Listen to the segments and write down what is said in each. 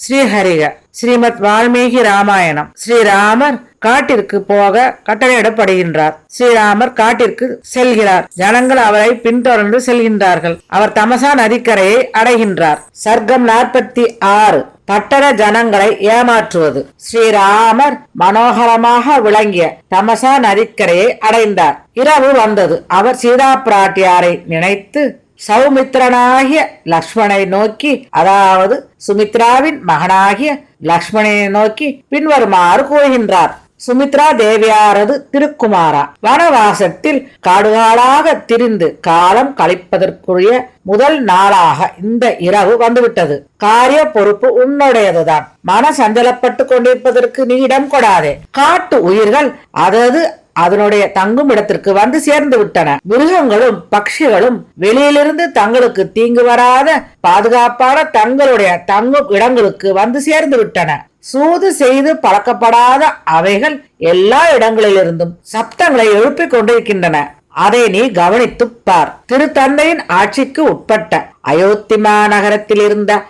ஸ்ரீஹரிக ஸ்ரீமத் வால்மீகி ராமாயணம். ஸ்ரீராமர் காட்டிற்கு போக கட்டளையிடப்படுகின்றார். ஸ்ரீராமர் காட்டிற்கு செல்கிறார். ஜனங்கள் அவரை பின்தொடர்ந்து செல்கின்றார்கள். அவர் தமசா நதிக்கரையை அடைகின்றார். சர்க்கம் 46. பட்டண ஜனங்களை ஏமாற்றுவது. ஸ்ரீராமர் மனோகரமாக விளங்கிய தமசா நதிக்கரையை அடைந்தார். இரவு வந்தது. அவர் சீதா பிராட்டியாரை நினைத்து சௌமித்திரனாகிய லக்ஷ்மணனை நோக்கி, அதாவது சுமித்ராவின் மகனாகிய லக்ஷ்மணனை நோக்கி பின்வருமாறு கூறுகின்றார். சுமித்ரா தேவியாரது திருக்குமாரா, வனவாசத்தில் காடுகாடாக திரிந்து காலம் கழிப்பதற்குரிய முதல் நாளாக இந்த இரவு வந்துவிட்டது. காரிய பொறுப்பு உன்னுடையதுதான். மன சஞ்சலப்பட்டு கொண்டிருப்பதற்கு நீ இடம் கொடாதே. காட்டு உயிர்கள் அதனுடைய தங்கும் இடத்திற்கு வந்து சேர்ந்து விட்டன. மிருகங்களும் பட்சிகளும் வெளியிலிருந்து தங்களுக்கு தீங்கு வராத பாதுகாப்பான தங்களுடைய தங்கும் இடங்களுக்கு வந்து சேர்ந்து விட்டன. சூது செய்து பழக்கப்படாத அவைகள் எல்லா இடங்களிலிருந்தும் சப்தங்களை எழுப்பிக் கொண்டிருக்கின்றன. அதை நீ கவனித்துப் பார். திருத்தந்தையின் ஆட்சிக்கு உட்பட்ட அயோத்தி மாநகரத்தில் இருந்த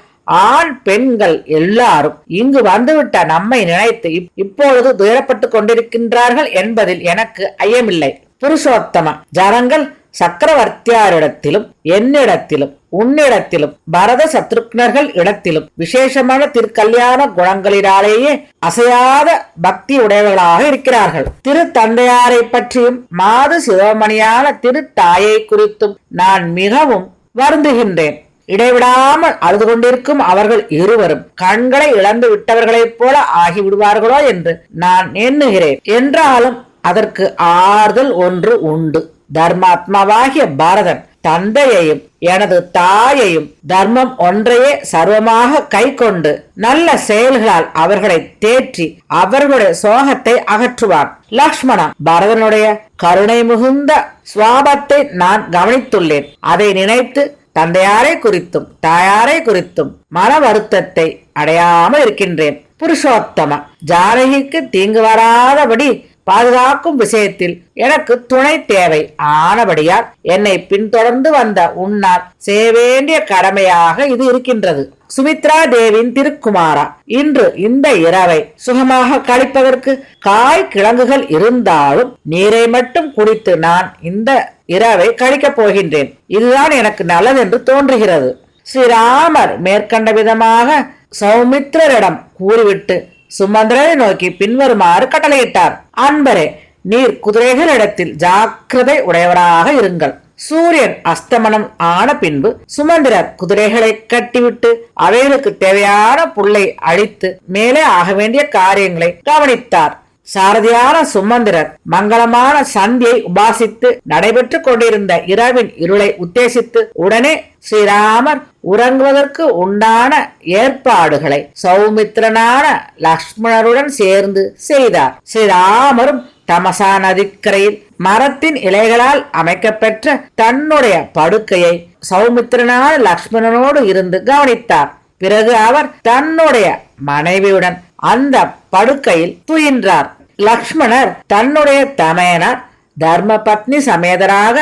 ஆண் பெண்கள் எல்லாரும் இங்கு வந்துவிட்ட நம்மை நினைத்து இப்பொழுது துயரப்பட்டு கொண்டிருக்கின்றார்கள் என்பதில் எனக்கு ஐயமில்லை. புருஷோத்தம, ஜனங்கள் சக்கரவர்த்தியாரிடத்திலும் என்னிடத்திலும் உன்னிடத்திலும் பரத சத்ருக்னர்கள் இடத்திலும் விசேஷமான திருக்கல்யாண குணங்களினாலேயே அசையாத பக்தி உடையவர்களாக இருக்கிறார்கள். திரு தந்தையாரை பற்றியும் மாது சிவமணியான திரு தாயை குறித்தும் நான் மிகவும் வருந்துகின்றேன். இடைவிடாமல் அழுது கொண்டிருக்கும் அவர்கள் இருவரும் கண்களை இழந்து விட்டவர்களைப் போல ஆகிவிடுவார்களோ என்று நான் எண்ணுகிறேன். என்றாலும் அதற்கு ஆறுதல் ஒன்று உண்டு. தர்மாத்மாவாகிய பாரதன் தந்தையையும் எனது தாயையும் தர்மம் ஒன்றையே சர்வமாக கை கொண்டு நல்ல செயல்களால் அவர்களை தேற்றி அவர்களுடைய சோகத்தை அகற்றுவான். லக்ஷ்மணா, பரதனுடைய கருணை மிகுந்த சுவாபத்தை நான் கவனித்துள்ளேன். அதை நினைத்து தந்தையாரை குறித்தும் தாயாரை குறித்தும் மன வருத்தத்தை அடையாமல் இருக்கின்றேன். புருஷோத்தம, ஜானகிக்கு தீங்கு வராதபடி பாதுகாக்கும் விஷயத்தில் எனக்கு துணை தேவை. ஆனபடியால் என்னை பின்தொடர்ந்து வந்த உன்னால் செய்ய வேண்டிய கடமையாக இது இருக்கின்றது. சுமித்ரா தேவியின் திருக்குமாரா, இன்று இந்த இரவை சுகமாக கழிப்பதற்கு காய் கிழங்குகள் இருந்தாலும் நீரை மட்டும் குடித்து நான் இந்த இரவை கழிக்கப் போகின்றேன். இதுதான் எனக்கு நல்லது என்று தோன்றுகிறது. ஸ்ரீராமர் மேற்கண்ட விதமாக சௌமித்ரரிடம் கூறிவிட்டு சுமந்திரரை நோக்கி பின்வருமாறு கட்டளையிட்டார். அன்பரே, நீர் குதிரைகளிடத்தில் ஜாக்கிரதை உடையவராக இருங்கள். சூரியன் அஸ்தமனம் ஆன பின்பு சுமந்திரர் குதிரைகளை கட்டிவிட்டு அவைகளுக்கு தேவையான புல்லை அழித்து மேலே ஆக வேண்டிய காரியங்களை கவனித்தார். சாரதியான சுமந்திரர் மங்களமான சந்தியை உபாசித்து நடைபெற்று கொண்டிருந்த இரவின் இருளை உத்தேசித்து உடனே ஸ்ரீராமர் உறங்குவதற்கு உண்டான ஏற்பாடுகளை சௌமித்திரனான லக்ஷ்மணருடன் சேர்ந்து செய்தார். ஸ்ரீராமரும் தமசா நதிக்கரையில் மரத்தின் இலைகளால் அமைக்கப்பெற்ற தன்னுடைய படுக்கையை சௌமித்திரனான லக்ஷ்மணனோடு இருந்து கவனித்தார். பிறகு அவர் தன்னுடைய மனைவியுடன் அந்த படுக்கையில் துயின்றார். லக்ஷ்மணர் தன்னுடைய தமையனார் தர்ம பத்னி சமேதராக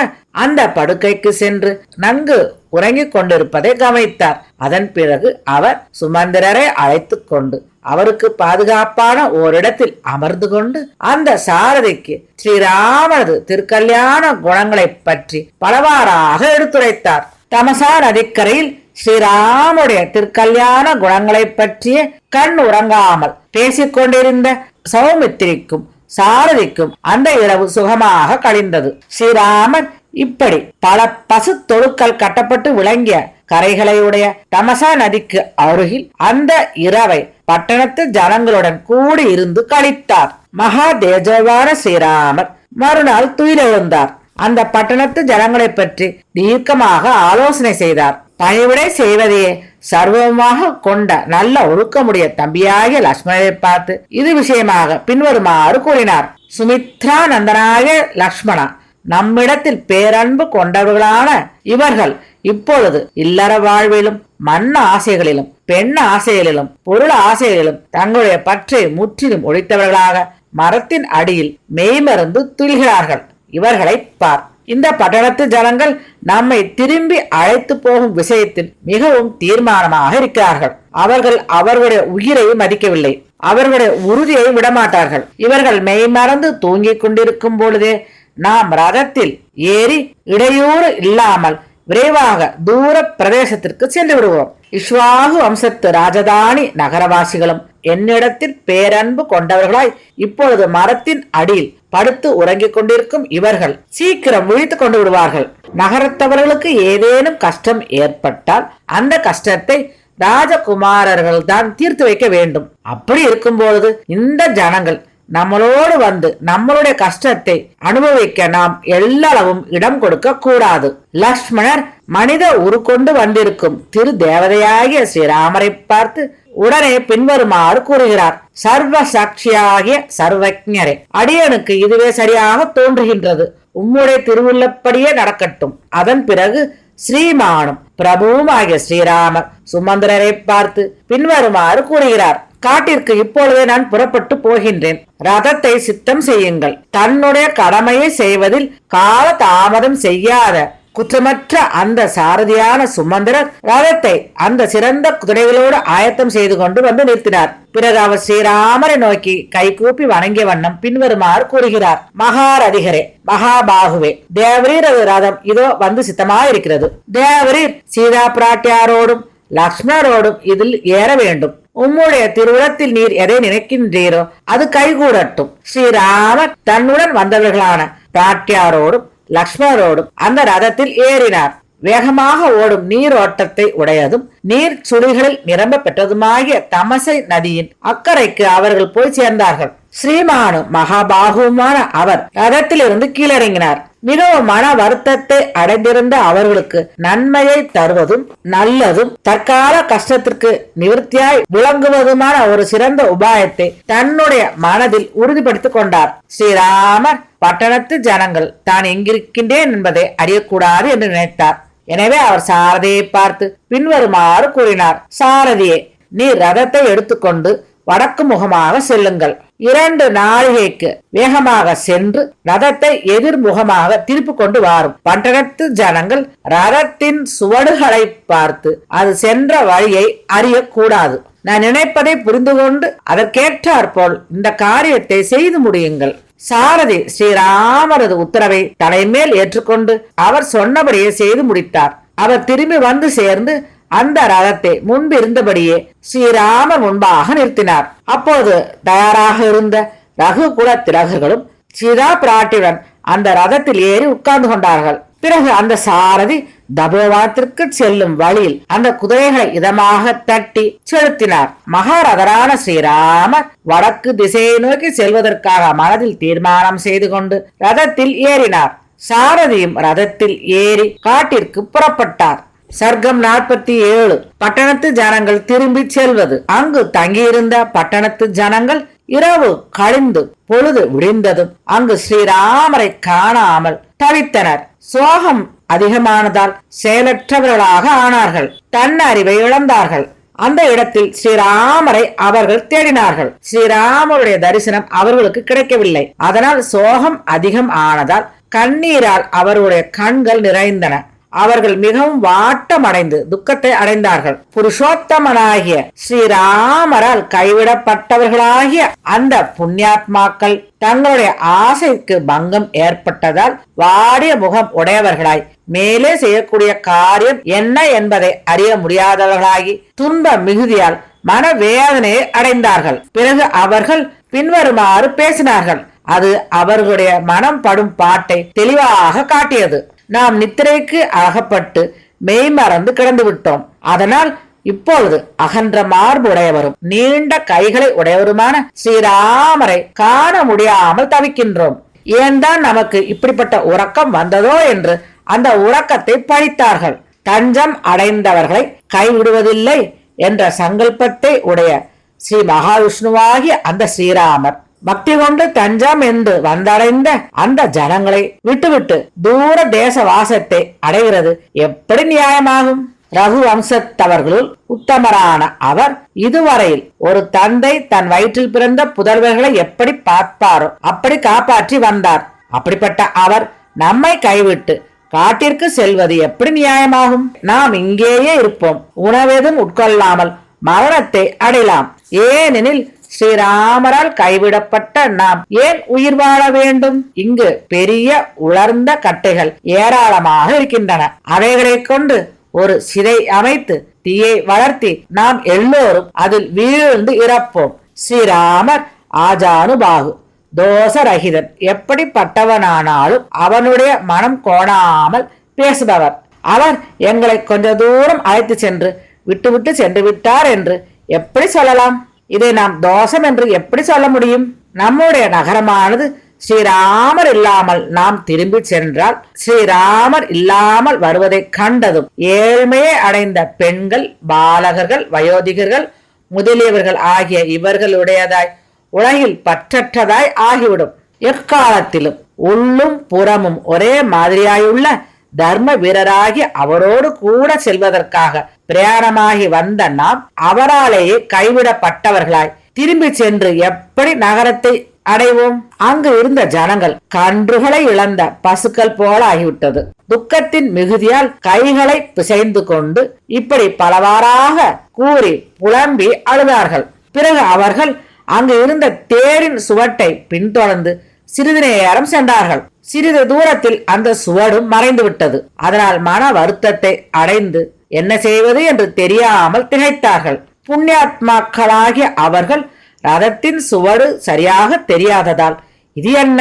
அந்த படுக்கைக்கு சென்று நன்கு உறங்கிக் கொண்டிருப்பதை கவனித்தார். அதன் பிறகு அவர் சுமந்திரரை அழைத்து கொண்டு அவருக்கு பாதுகாப்பான ஓரிடத்தில் அமர்ந்து கொண்டு அந்த சாரதிக்கு ஸ்ரீராமனது திருக்கல்யாண குணங்களை பற்றி பலவாறாக எடுத்துரைத்தார். தமசா நதிக்கரையில் ஸ்ரீராமுடைய திருக்கல்யாண குணங்களை பற்றிய கண் உறங்காமல் பேசிக்கொண்டிருந்த சௌமித்திரிக்கும் சாரதிக்கும் அந்த இரவு சுகமாக கழிந்தது. ஸ்ரீராமர் இப்படி பல பசு தொழுக்கள் கட்டப்பட்டு விளங்கிய கரைகளையுடைய தமசா நதிக்கு அருகில் அந்த இரவை பட்டணத்து ஜனங்களுடன் கூடி இருந்து கழித்தார். மகா தேஜவான ஸ்ரீராமர் மறுநாள் துயிலெழுந்தார். அந்த பட்டணத்து ஜனங்களை பற்றி தீர்க்கமாக ஆலோசனை செய்தார். பணிவிடை செய்வதையே சர்வமாக கொண்ட நல்ல ஒழுக்கமுடைய தம்பியாகிய லக்ஷ்மணரை பார்த்து இது விஷயமாக பின்வருமாறு கூறினார். சுமித்ரா நந்தனாய லக்ஷ்மணா, நம்மிடத்தில் பேரன்பு கொண்டவர்களான இவர்கள் இப்பொழுது இல்லற வாழ்விலும் மண் ஆசைகளிலும் பெண் ஆசைகளிலும் பொருள் ஆசைகளிலும் தங்களுடைய பற்றை முற்றிலும் ஒழித்தவர்களாக மரத்தின் அடியில் மெய்மறந்து துயில்கிறார்கள். இவர்களை பார். இந்த பட்டணத்து ஜனங்கள் நம்மை திரும்பி அழைத்து போகும் விஷயத்தில் மிகவும் தீர்மானமாக இருக்கிறார்கள். அவர்கள் அவர்களுடைய உயிரை மதிக்கவில்லை, அவர்களுடைய உறுதியை விடமாட்டார்கள். இவர்கள் மெய்மறந்து தூங்கிக் கொண்டிருக்கும் பொழுதே நாம் ரதத்தில் ஏறி இடையூறு இல்லாமல் விரைவாக தூர பிரதேசத்திற்கு சென்று விடுவோம். இஷ்வாகு வம்சத்து ராஜதானி நகரவாசிகளும் என்னிடத்தில் பேரன்பு கொண்டவர்களாய் இப்பொழுது மரத்தின் அடியில் படுத்து உறங்கிக் கொண்டிருக்கும் இவர்கள் சீக்கிரம் விழித்துக் கொண்டு விடுவார்கள். நகரத்தவர்களுக்கு ஏதேனும் கஷ்டம் ஏற்பட்டால் அந்த கஷ்டத்தை ராஜகுமாரர்கள் தான் தீர்த்து வைக்க வேண்டும். அப்படி இருக்கும் பொழுது இந்த ஜனங்கள் நம்மளோடு வந்து நம்மளுடைய கஷ்டத்தை அனுபவிக்க நாம் எல்லளவும் இடம் கொடுக்க கூடாது. லக்ஷ்மணர் மனித உருக்கொண்டு வந்திருக்கும் திரு தேவதையாகிய ஸ்ரீராமரை பார்த்து உடனே பின்வருமாறு கூறுகிறார். சர்வ சாட்சியாகிய சர்வஜரே, அடியனுக்கு இதுவே சரியாக தோன்றுகின்றது. உம்முடைய திருவுள்ளப்படியே நடக்கட்டும். அதன் பிறகு ஸ்ரீமானும் பிரபுவும் ஆகிய ஸ்ரீராமர் சுமந்திரரை பார்த்து பின்வருமாறு கூறுகிறார். காட்டிற்கு இப்பொழுதே நான் புறப்பட்டு போகின்றேன். ரதத்தை சித்தம் செய்யுங்கள். தன்னுடைய கடமையை செய்வதில் கால தாமதம் செய்யாத குற்றமற்ற அந்த சாரதியான சுமந்திரர் ரதத்தை அந்த சிறந்த குதிரைகளோடு ஆயத்தம் செய்து கொண்டு வந்து நிறுத்தினார். பிறகு அவர் ஸ்ரீராமரை நோக்கி கைகூப்பி வணங்கிய வண்ணம் பின்வருமாறு கூறுகிறார். மகாரதிகரே, மகாபாகுவே, தேவரீர் ரதம் இதோ வந்து சித்தமாயிருக்கிறது. தேவரீர் சீதா பிராட்டியாரோடும் லக்ஷ்மணரோடும் இதில் ஏற வேண்டும். உம்முடைய திருவுளத்தில் நீர் எதை நினைக்கின்றீரோ அது கைகூடட்டும். ஸ்ரீராமர் தன்னுடன் வந்தவர்களான பிராட்டியாரோடும் லக்ஷ்மணரோடும் அந்த ரதத்தில் ஏறினார். வேகமாக ஓடும் நீரோட்டத்தை உடையதும் நீர் சுழிகளில் நிரம்ப பெற்றதுமாகிய தமசை நதியின் அக்கறைக்கு அவர்கள் போய் சேர்ந்தார்கள். ஸ்ரீமானு மகாபாகுமான அவர் ரதத்திலிருந்து கீழிறங்கினார். மிகவும் மன வருத்தத்தை அடைந்திருந்த அவர்களுக்கு நன்மையை தருவதும் நல்லதும் தற்கால கஷ்டத்திற்கு நிவர்த்தியாய் விளங்குவதுமான ஒரு சிறந்த உபாயத்தை தன்னுடைய மனதில் உறுதிப்படுத்திக் கொண்டார். ஸ்ரீராமர் பட்டணத்து ஜனங்கள் தான் எங்கிருக்கின்றேன் என்பதை அறியக்கூடாது என்று நினைத்தார். எனவே அவர் சாரதியை பார்த்து பின்வருமாறு கூறினார். சாரதியே, நீர் ரதத்தை எடுத்துக்கொண்டு வடக்கு முகமாக செல்லுங்கள். 2 நாழிகைக்கு வேகமாக சென்று ரதத்தை எதிர்முகமாக திருப்பி கொண்டு வாரும். பட்டணத்து ஜனங்கள் ரதத்தின் சுவடுகளை பார்த்து அது சென்ற வழியை அறியக்கூடாது. நான் நினைப்பதை புரிந்து கொண்டு அதற்கேற்றாற்போல் இந்த காரியத்தை செய்து முடியுங்கள். சாரதி ஸ்ரீராமரது உத்தரவை தலைமேல் ஏற்றுக்கொண்டு அவர் சொன்னபடியே செய்து முடித்தார். அவர் திரும்பி வந்து சேர்ந்து அந்த ரதத்தை முன்பிருந்தபடியே ஸ்ரீராமர் முன்பாக நிறுத்தினார். அப்போது தயாராக இருந்த ரகுகுல திலகர்களும் சீதா பிராட்டியுடன் அந்த ரதத்தில் ஏறி உட்கார்ந்து கொண்டார்கள். பிறகு அந்த சாரதி தபோவனத்திற்கு செல்லும் வழியில் அந்த குதிரைகளை இதமாக தட்டி செலுத்தினார். மகாரதரான ஸ்ரீராமர் வடக்கு திசையை நோக்கி செல்வதற்காக மனதில் தீர்மானம் செய்து கொண்டு ரதத்தில் ஏறினார். சாரதியும் ரதத்தில் ஏறி காட்டிற்கு புறப்பட்டார். சர்க்கம் 47. பட்டணத்து ஜனங்கள் திரும்பி செல்வது. அங்கு தங்கியிருந்த பட்டணத்து ஜனங்கள் இரவு கழிந்து பொழுது விடிந்ததும் அங்கு ஸ்ரீராமரை காணாமல் தவித்தனர். சோகம் அதிகமானதால் செயலற்றவர்களாக ஆனார்கள். தன்னறிவை இழந்தார்கள். அந்த இடத்தில் ஸ்ரீராமரை அவர்கள் தேடினார்கள். ஸ்ரீராமருடைய தரிசனம் அவர்களுக்கு கிடைக்கவில்லை. அதனால் சோகம் அதிகம் ஆனதால் கண்ணீரால் அவருடைய கண்கள் நிறைந்தன. அவர்கள் மிகவும் வாட்டமடைந்து துக்கத்தை அடைந்தார்கள். புருஷோத்தமனாகிய ஸ்ரீராமரால் கைவிடப்பட்டவர்களாகிய அந்த புண்ணியாத்மாக்கள் தங்களுடைய ஆசைக்கு பங்கம் ஏற்பட்டதால் வாடிய முகம் உடையவர்களாய் மேலே செய்யக்கூடிய காரியம் என்ன என்பதை அறிய முடியாதவர்களாகி துன்ப மிகுதியால் மனவேதனையை அடைந்தார்கள். பிறகு அவர்கள் பின்வருமாறு பேசினார்கள். அது அவர்களுடைய மனம் படும் பாட்டை தெளிவாக காட்டியது. நாம் நித்திரைக்கு அகப்பட்டு மெய்மறந்து கிடந்து விட்டோம். அதனால் இப்பொழுது அகன்ற மார்புடையவரும் நீண்ட கைகளை உடையவருமான ஸ்ரீராமரை காண முடியாமல் தவிக்கின்றோம். ஏன் தான் நமக்கு இப்படிப்பட்ட உறக்கம் வந்ததோ என்று அந்த உறக்கத்தை பழித்தார்கள். தஞ்சம் அடைந்தவர்களை கைவிடுவதில்லை என்ற சங்கல்பத்தை உடைய ஸ்ரீ மகாவிஷ்ணுவாகிய அந்த ஸ்ரீராமர் பக்தி கொண்டு தஞ்சம் என்று வந்தடைந்த அந்த ஜனங்களை விட்டுவிட்டு தூர தேச வாசத்தை அடைகிறது எப்படி நியாயமாகும்? ரகு வம்சத்தவர்களுள் உத்தமரான அவர் இதுவரையில் ஒரு தந்தை தன் வயிற்றில் பிறந்த புதல்வர்களை எப்படி பார்ப்பாரோ அப்படி காப்பாற்றி வந்தார். அப்படிப்பட்ட அவர் நம்மை கைவிட்டு காட்டிற்கு செல்வது எப்படி நியாயமாகும்? நாம் இங்கேயே இருப்போம், உணவெதும் உட்கொள்ளாமல் மரணத்தை அடையலாம். ஏனெனில் ஸ்ரீராமரால் கைவிடப்பட்ட நாம் ஏன் உயிர் வாழ வேண்டும்? இங்கு பெரிய உலர்ந்த கட்டைகள் ஏராளமாக இருக்கின்றன. அவைகளை கொண்டு ஒரு சிதை அமைத்து தீயை வளர்த்தி நாம் எல்லோரும் அதில் வீழ்ந்து இறப்போம். ஸ்ரீராமர் ஆஜானுபாகு, தோஷரகிதன். எப்படிப்பட்டவனானாலும் அவனுடைய மனம் கோணாமல் பேசுபவர். அவர் எங்களை கொஞ்ச தூரம் அழைத்து சென்று விட்டுவிட்டு சென்று விட்டார் என்று எப்படி சொல்லலாம்? இதை நாம் தோஷம் என்று எப்படி சொல்ல முடியும்? நம்முடைய நகரமானது ஸ்ரீராமர் இல்லாமல் நாம் திரும்பி சென்றால், ஸ்ரீராமர் இல்லாமல் வருவதை கண்டதும் ஏழ்மையை அடைந்த பெண்கள், பாலகர்கள், வயோதிகர்கள் முதலியவர்கள் ஆகிய இவர்களுடையதாய் உலகில் பற்றற்றதாய் ஆகிவிடும். எக்காலத்திலும் உள்ளும் புறமும் ஒரே மாதிரியாயுள்ள தர்ம வீரராகி அவரோடு கூட செல்வதற்காக பிரயாணமாகி வந்த நாம் அவராலேயே கைவிடப்பட்டவர்களாய் திரும்பி சென்று எப்படி நகரத்தை அடைவோம்? அங்கு இருந்த ஜனங்கள் கன்றுகளை இழந்த பசுக்கள் போல ஆகிவிட்டது. துக்கத்தின் மிகுதியால் கைகளை பிசைந்து கொண்டு இப்படி பலவாறாக கூறி புலம்பி அழுதார்கள். பிறகு அவர்கள் அங்கு இருந்த தேரின் சுவட்டை பின்தொடர்ந்து சிறிது நேரம் சென்றார்கள். சிறிது தூரத்தில் அந்த சுவடும் மறைந்து விட்டது. அதனால் மன வருத்தத்தை அடைந்து என்ன செய்வது என்று தெரியாமல் திகைத்தார்கள். புண்ணியாத்மாக்களாகிய அவர்கள் ரதத்தின் சுவடு சரியாக தெரியாததால், இது என்ன,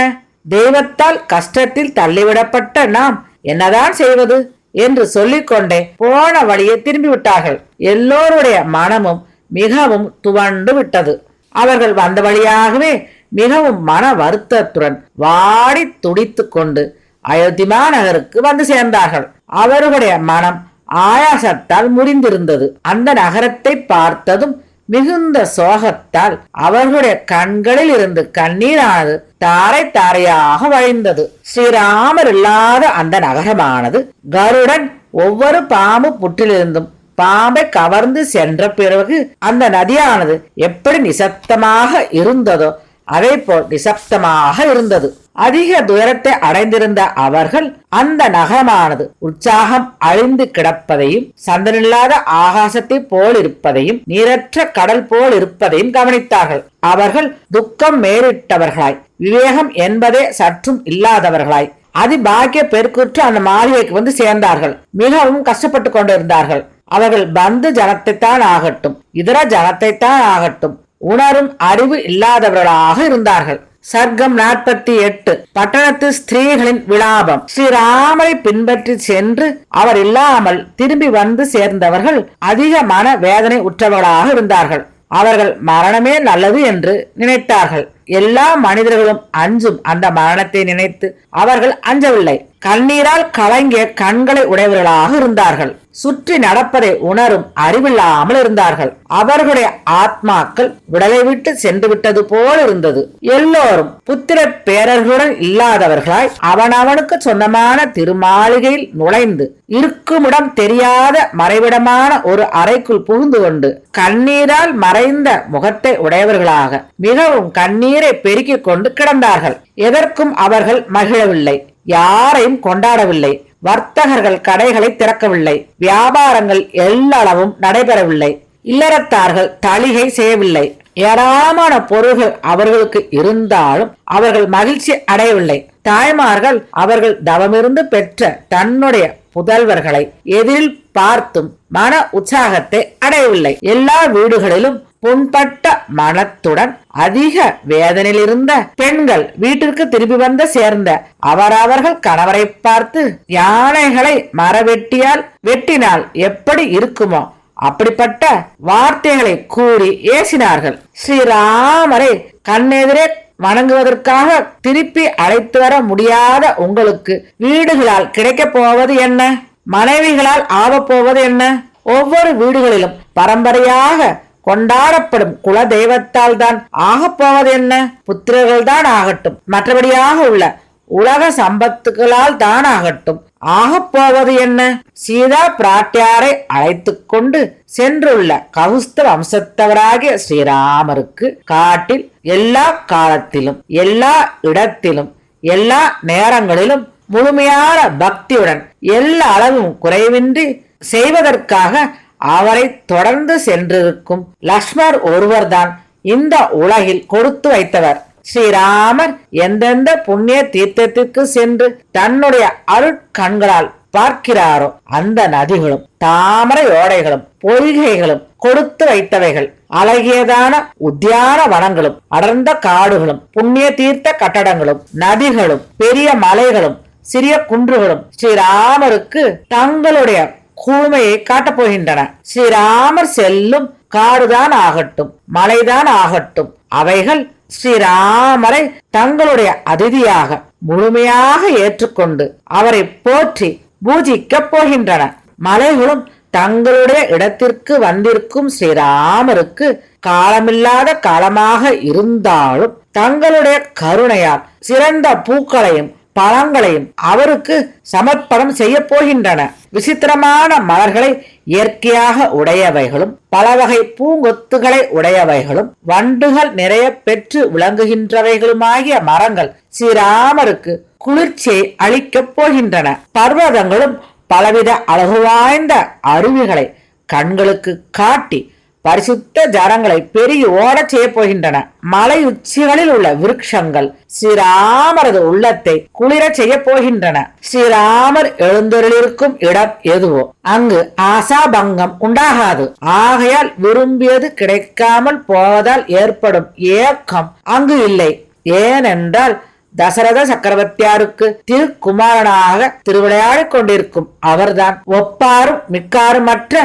தெய்வத்தால் கஷ்டத்தில் தள்ளிவிடப்பட்ட நாம் என்னதான் செய்வது என்று சொல்லிக்கொண்டே போன வழியே திரும்பிவிட்டார்கள். எல்லோருடைய மனமும் மிகவும் துவண்டு விட்டது. அவர்கள் வந்த வழியாகவே மிகவும் மன வருத்தத்துடன் வாடி துடித்து கொண்டு அயோத்திமா நகருக்கு வந்து சேர்ந்தார்கள். அவர்களுடைய மனம் ஆயாசத்தால் முறிந்திருந்தது. அந்த நகரத்தை பார்த்ததும் மிகுந்த சோகத்தால் அவர்களுடைய கண்களில் இருந்து கண்ணீரானது தாரை தாரையாக வழிந்தது. ஸ்ரீராமர் இல்லாத அந்த நகரமானது கருடன் ஒவ்வொரு பாம்பு புற்றிலிருந்தும் பாம்பை கவர்ந்து சென்ற பிறகு அந்த நதியானது எப்படி நிசப்தமாக இருந்ததோ அதே போல் நிசப்தமாக இருந்தது. அதிக துயரத்தை அடைந்திருந்த அவர்கள் அந்த நகரமானது உற்சாகம் அழிந்து கிடப்பதையும், சந்தனில்லாத ஆகாசத்தை போல் இருப்பதையும், நீரற்ற கடல் போல் இருப்பதையும் கவனித்தார்கள். அவர்கள் துக்கம் மேலிட்டவர்களாய், விவேகம் என்பதே சற்றும் இல்லாதவர்களாய், அதிபாக்கிய பெருக்குற்று அந்த மாளிகைக்கு வந்து சேர்ந்தார்கள். மிகவும் கஷ்டப்பட்டு கொண்டிருந்தார்கள். அவர்கள் பந்து ஜனத்தைத்தான் ஆகட்டும், இதர ஜனத்தைத்தான் ஆகட்டும், உணரும் அறிவு இல்லாதவர்களாக இருந்தார்கள். சர்க்கம் 48. பட்டணத்து ஸ்திரீகளின் விலாபம். ஸ்ரீராமரை பின்பற்றி சென்று அவர் இல்லாமல் திரும்பி வந்து சேர்ந்தவர்கள் அதிக மன வேதனை உற்றவர்களாக இருந்தார்கள். அவர்கள் மரணமே நல்லது என்று நினைத்தார்கள். எல்லா மனிதர்களும் அஞ்சும் அந்த மரணத்தை நினைத்து அவர்கள் அஞ்சவில்லை. கண்ணீரால் கலங்கிய கண்களை உடையவர்களாக இருந்தார்கள். சுற்றி நடப்பதை உணரும் அறிவில்லாமல் இருந்தார்கள். அவர்களுடைய ஆத்மாக்கள் உடலை விட்டு சென்று விட்டது போல் இருந்தது. எல்லோரும் புத்திர பேரர்களுடன் இல்லாதவர்களாய் அவனவனுக்கு சொந்தமான திருமாளிகையில் நுழைந்து இருக்குமிடம் தெரியாத மறைவிடமான ஒரு அறைக்குள் புகுந்து கொண்டு கண்ணீரால் மறைந்த முகத்தை உடையவர்களாக மிகவும் கண்ணீரை பெருக்கிக் கொண்டு கிடந்தார்கள். எதற்கும் அவர்கள் மகிழவில்லை, யாரையும் கொண்டாடவில்லை. வர்த்தகர்கள் கடைகளை திறக்கவில்லை, வியாபாரங்கள் எல்லளவும் நடைபெறவில்லை, இல்லறத்தார்கள் தளிகை செய்யவில்லை. ஏராளமான பொருள்கள் அவர்களுக்கு இருந்தாலும் அவர்கள் மகிழ்ச்சி அடையவில்லை. தாய்மார்கள் அவர்கள் தவமிருந்து பெற்ற தன்னுடைய புதல்வர்களை எதிரில் பார்த்தும் மன உற்சாகத்தை அடையவில்லை. எல்லா வீடுகளிலும் புண்பட்ட மனத்துடன் அதிக வேதனையில் இருந்த பெண்கள் வீட்டிற்கு திரும்பி வந்து சேர்ந்த அவரவர்கள் கணவரை பார்த்து, யானைகளை மரவெட்டியால் வெட்டினால் எப்படி இருக்குமோ அப்படிப்பட்ட வார்த்தைகளை கூறி ஏசினார்கள். ஸ்ரீராமரை கண்ணெதிரே வணங்குவதற்காக திருப்பி அழைத்து வர முடியாத உங்களுக்கு வீடுகளால் கிடைக்கப் போவது என்ன? மனைவிகளால் ஆகப்போவது என்ன? ஒவ்வொரு வீடுகளிலும் பரம்பரையாக கொண்டாடப்படும் குல தெய்வத்தால் தான் ஆகப்போவது என்ன? புத்திரர்கள் தான் ஆகட்டும், மற்றபடியாக உள்ள உலக சம்பத்துகளால் தான் ஆகட்டும், ஆகப்போவது என்ன? சீதா பிராட்டியாரை அழைத்து கொண்டு சென்றுள்ள கௌஸ்த வம்சத்தவராகிய ஸ்ரீராமருக்கு காட்டில் எல்லா காலத்திலும், எல்லா இடத்திலும், எல்லா நேரங்களிலும் முழுமையான பக்தியுடன் எல்லா அளவும் குறைவின்றி செய்வதற்காக அவரை தொடர்ந்து சென்றிருக்கும் லக்ஷ்மணர் ஒருவர்தான் இந்த உலகில் கொடுத்து வைத்தவர். ஸ்ரீராமர் எந்தெந்த புண்ணிய தீர்த்தத்திற்கு சென்று தன்னுடைய அருட்கண்களால் பார்க்கிறாரோ அந்த நதிகளும் தாமரை ஓடைகளும் பொய்கைகளும் கொடுத்து வைத்தவைகள். அழகியதான உத்தியான வனங்களும் அடர்ந்த காடுகளும் புண்ணிய தீர்த்த கட்டடங்களும் நதிகளும் பெரிய மலைகளும் சிறிய குன்றுகளும் ஸ்ரீராமருக்கு தங்களுடைய கூர்மையை காட்டப் போகின்றன. ஸ்ரீராமர் செல்லும் காடுதான் ஆகட்டும் மலைதான் ஆகட்டும் அவைகள் ஸ்ரீராமரை தங்களுடைய அதிதியாக முழுமையாக ஏற்றுக்கொண்டு அவரை போற்றி பூஜிக்கப் போகின்றன. மலைகளும் தங்களுடைய இடத்திற்கு வந்திருக்கும் ஸ்ரீராமருக்கு காலமில்லாத காலமாக இருந்தாலும் தங்களுடைய கருணையால் சிறந்த பூக்களையும் பழங்களையும் அவருக்கு சமர்ப்பணம் செய்ய போகின்றன. விசித்திரமான மலர்களை இயற்கையாக உடையவைகளும் பல வகை பூங்கொத்துகளை உடையவைகளும் வண்டுகள் நிறைய பெற்று விளங்குகின்றவைகளுமாகிய மரங்கள் ஸ்ரீராமருக்கு குளிர்ச்சியை அளிக்கப் போகின்றன. பர்வதங்களும் பலவித அழகு வாய்ந்த அருவிகளை கண்களுக்கு காட்டி பரிசுத்த ஜலங்களை பெருகி ஓடச் செய்ய போகின்றன. மலை உச்சிகளில் உள்ள விருட்சங்கள் ஸ்ரீராமரது உள்ளத்தை குளிரச் செய்ய போகின்றன. ஸ்ரீராமர் எழுந்தருளிருக்கும் இடம் எதுவோ அங்கு ஆசாபங்கம் உண்டாகாது. ஆகையால் விரும்பியது கிடைக்காமல் போவதால் ஏற்படும் ஏக்கம் அங்கு இல்லை. ஏனென்றால் தசரத சக்கரவர்த்தியாருக்கு திருக்குமாரனாக திருவிளையாடிக் கொண்டிருக்கும் அவர்தான் ஒப்பாரும் மிக்காருமற்ற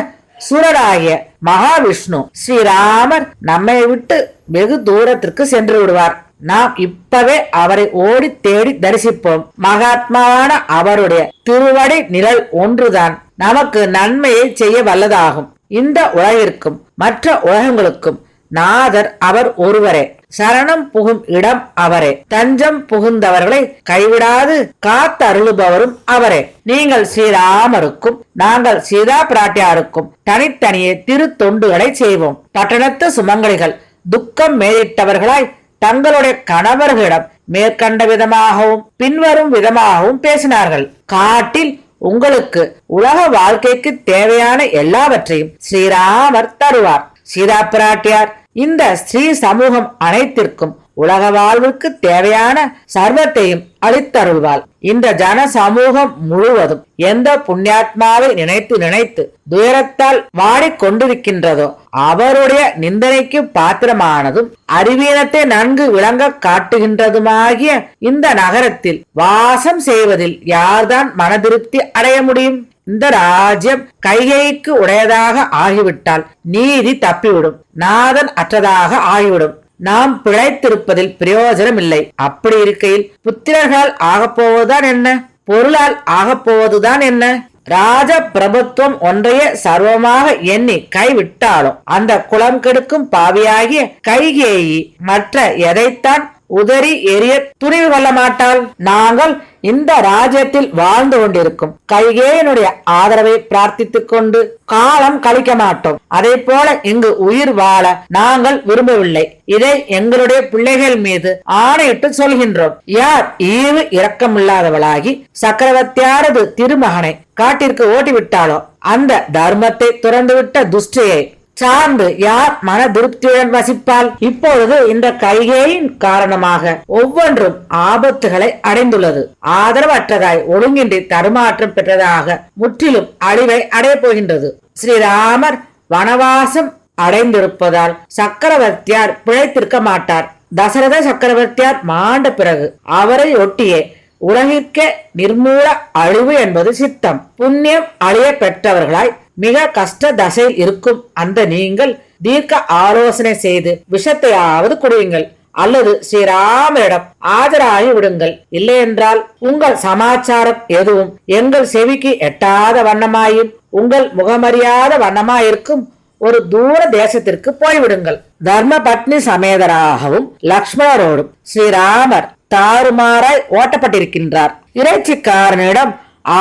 சூரராகிய மகாவிஷ்ணு. ஸ்ரீராமர் நம்மை விட்டு வெகு தூரத்திற்கு சென்று விடுவார். நாம் இப்பவே அவரை ஓடி தேடி தரிசிப்போம். மகாத்மாவான அவருடைய திருவடி நிழல் ஒன்றுதான் நமக்கு நன்மையை செய்ய வல்லதாகும். இந்த உலகிற்கும் மற்ற உலகங்களுக்கும் நாதர் அவர் ஒருவரே. சரணம் புகும் இடம் அவரே. தஞ்சம் புகுந்தவர்களை கைவிடாது காத்தருளுபவரும் அவரே. நீங்கள் ஸ்ரீராமருக்கும் நாங்கள் சீதா பிராட்டியாருக்கும் தனித்தனியே திரு தொண்டுகளை செய்வோம். பட்டணத்து சுமங்கலிகள் துக்கம் மேலிட்டவர்களாய் தங்களுடைய கணவர்களிடம் மேற்கண்ட விதமாகவும் பின்வரும் விதமாகவும் பேசினார்கள். காட்டில் உங்களுக்கு உலக வாழ்க்கைக்கு தேவையான எல்லாவற்றையும் ஸ்ரீராமர் தருவார். சீதா பிராட்டியார் இந்த ஸ்ரீ சமூகம் அனைத்திற்கும் உலக வாழ்வுக்கு தேவையான சர்வத்தையும் அளித்தருள்வாள். இந்த ஜன சமூகம் முழுவதும் எந்த புண்ணியாத்மாவை நினைத்து நினைத்து துயரத்தால் வாடிக்கொண்டிருக்கின்றதோ அவருடைய நிந்தனைக்கு பாத்திரமானதும் அறிவீனத்தை நன்கு விளங்க காட்டுகின்றதுமாகிய இந்த நகரத்தில் வாசம் செய்வதில் யார்தான் மனதிருப்தி அடைய முடியும்? இந்த ராஜ்யம் கைகைக்கு உடையதாக ஆகிவிட்டால் நீதி தப்பிவிடும், நாதன் அற்றதாக ஆகிவிடும். நாம் பிழைத்திருப்பதில் பிரயோஜனம் இல்லை. அப்படி இருக்கையில் புத்திரர்களால் ஆகப்போவதுதான் என்ன, பொருளால் ஆகப்போவதுதான் என்ன? ராஜ பிரபுத்துவம் ஒன்றையே சர்வமாக எண்ணி கைவிட்டாலும் அந்த குலம் கெடுக்கும் பாவியாகிய கைகேயி மற்ற எதைத்தான் உதறி எரிய துணிவு கொள்ள மாட்டாள். நாங்கள் இந்த ராஜ்யத்தில் வாழ்ந்து கொண்டிருக்கும் கைகேயனுடைய ஆதரவை பிரார்த்தித்துக் கொண்டு காலம் கழிக்க மாட்டோம். அதே போல இங்கு உயிர் வாழ நாங்கள் விரும்பவில்லை. இதை எங்களுடைய பிள்ளைகள் மீது ஆணையிட்டு சொல்கின்றோம். யார் ஈவு இரக்கமில்லாதவளாகி சக்கரவர்த்தியாரது திருமகனை காட்டிற்கு ஓட்டிவிட்டாலோ அந்த தர்மத்தை துறந்துவிட்ட துஷ்டியை சார்ந்து யார் மன திருப்தியுடன் வசிப்பால்? இப்பொழுது இந்த கைகேயின் காரணமாக ஒவ்வொன்றும் ஆபத்துகளை அடைந்துள்ளது. ஆதரவற்றதாய் ஒழுங்கின்றி தருமாற்றம் பெற்றதாக முற்றிலும் அழிவை அடைய போகின்றது. ஸ்ரீராமர் வனவாசம் அடைந்திருப்பதால் சக்கரவர்த்தியார் பிழைத்திருக்க மாட்டார். தசரத சக்கரவர்த்தியார் மாண்ட பிறகு அவரை ஒட்டியே உலகிற்கே நிர்மூல அழிவு என்பது சித்தம். புண்ணியம் அழிய பெற்றவர்களாய் மிக கஷ்ட தசையில் இருக்கும் அந்த நீங்கள் தீர்க்க ஆலோசனை செய்து விஷத்தையாவது குடியுங்கள், அல்லது ஸ்ரீராமரிடம் ஆஜராகி விடுங்கள். இல்லையென்றால் உங்கள் சமாச்சாரம் எதுவும் எங்கள் செவிக்கு எட்டாத வண்ணமாயும் உங்கள் முகமறியாத வண்ணமாயிருக்கும் ஒரு தூர தேசத்திற்கு போய்விடுங்கள். தர்ம பத்னி சமேதராகவும் லக்ஷ்மணரோடும் ஸ்ரீராமர் தாறுமாறாய் ஓட்டப்பட்டிருக்கின்றார். இறைச்சிக்காரனிடம்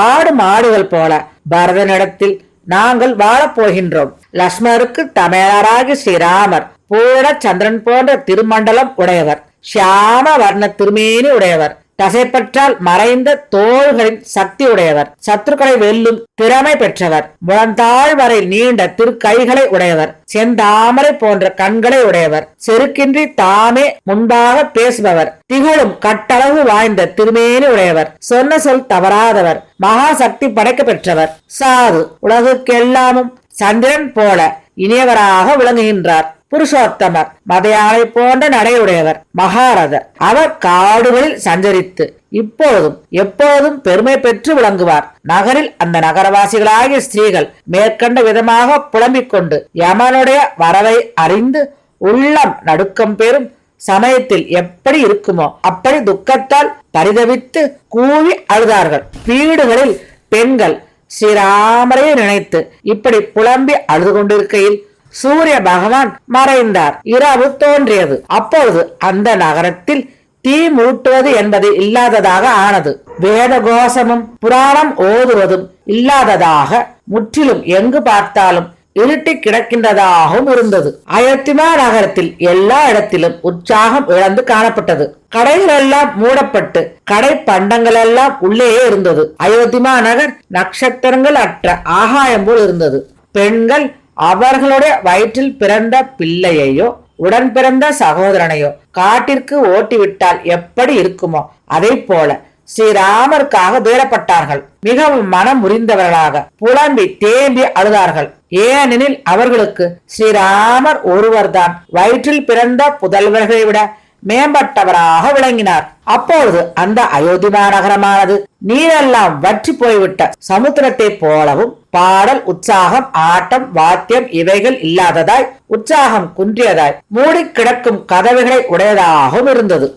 ஆடு மாடுகள் போல பரதனிடத்தில் நாங்கள் வாழப் போகின்றோம். லக்ஷ்மணருக்கு தமையராகி ஸ்ரீராமர் பூரண சந்திரன் போன்ற திருமண்டலம் உடையவர், ஷியாம வர்ண திருமேனி உடையவர், தசைப்பற்றால் மறைந்த தோள்களின் சக்தி உடையவர். சத்துருக்களை வெல்லும் திறமை பெற்றவர். முழந்தாள் வரை நீண்ட திருக்கைகளை உடையவர். செந்தாமரை போன்ற கண்களை உடையவர். செருக்கின்றி தாமே முன்பாக பேசுபவர். திகழும் கட்டளவு வாய்ந்த திருமேனி உடையவர். சொன்ன சொல் தவறாதவர். மகா சக்தி படைக்க பெற்றவர். சாது உலகுக்கெல்லாமும் சந்திரன் போல இனியவராக விளங்குகின்றார். புருஷோத்தமர் மதையானை போன்ற நடையுடையவர். மகாரதர். அவர் காடுகளில் சஞ்சரித்து இப்போதும் எப்போதும் பெருமை பெற்று விளங்குவார். நகரில் அந்த நகரவாசிகளாகிய ஸ்திரீகள் மேற்கண்ட விதமாக புலம்பிக் கொண்டு யமனுடைய வரவை அறிந்து உள்ளம் நடுக்கம் பெறும் சமயத்தில் எப்படி இருக்குமோ அப்படி துக்கத்தால் பரிதவித்து கூவி அழுதார்கள். வீடுகளில் பெண்கள் ஸ்ரீராமரையை நினைத்து இப்படி புலம்பி அழுது கொண்டிருக்கையில் சூரிய பகவான் மறைந்தார். இரவு தோன்றியது. அப்பொழுது அந்த நகரத்தில் தீ மூட்டுவது என்பது இல்லாததாக ஆனது. வேத கோஷமும் புராணம் ஓதுவதும் இல்லாததாக முற்றிலும் எங்கு பார்த்தாலும் இருட்டி கிடக்கின்றதாகவும் இருந்தது. அயோத்திமா நகரத்தில் எல்லா இடத்திலும் உற்சாகம் இழந்து காணப்பட்டது. கடைகள் எல்லாம் மூடப்பட்டு கடை பண்டங்கள் எல்லாம் உள்ளேயே இருந்தது. அயோத்திமா நகர் நட்சத்திரங்கள் அற்ற ஆகாயம் போல் இருந்தது. பெண்கள் அவர்களுடைய வயிற்றில் பிறந்த பிள்ளையையோ உடன் பிறந்த சகோதரனையோ காட்டிற்கு ஓட்டிவிட்டால் எப்படி இருக்குமோ அதை போல ஸ்ரீராமருக்காக துயரப்பட்டார்கள். மிகவும் மனம் முறிந்தவர்களாக புலம்பி தேம்பி அழுதார்கள். ஏனெனில் அவர்களுக்கு ஸ்ரீராமர் ஒருவர்தான் வயிற்றில் பிறந்த புதல்வர்களை விட மேம்பட்டவராக விளங்கினார். அப்பொழுது அந்த அயோத்திமா நகரமானது நீரெல்லாம் வற்றி போய்விட்ட சமுத்திரத்தை போலவும் பாடல் உற்சாகம் ஆட்டம் வாத்தியம் இவைகள் இல்லாததாய் உற்சாகம் குன்றியதாய் மூடி கிடக்கும் கதவுகளை உடையதாகவும் இருந்தது.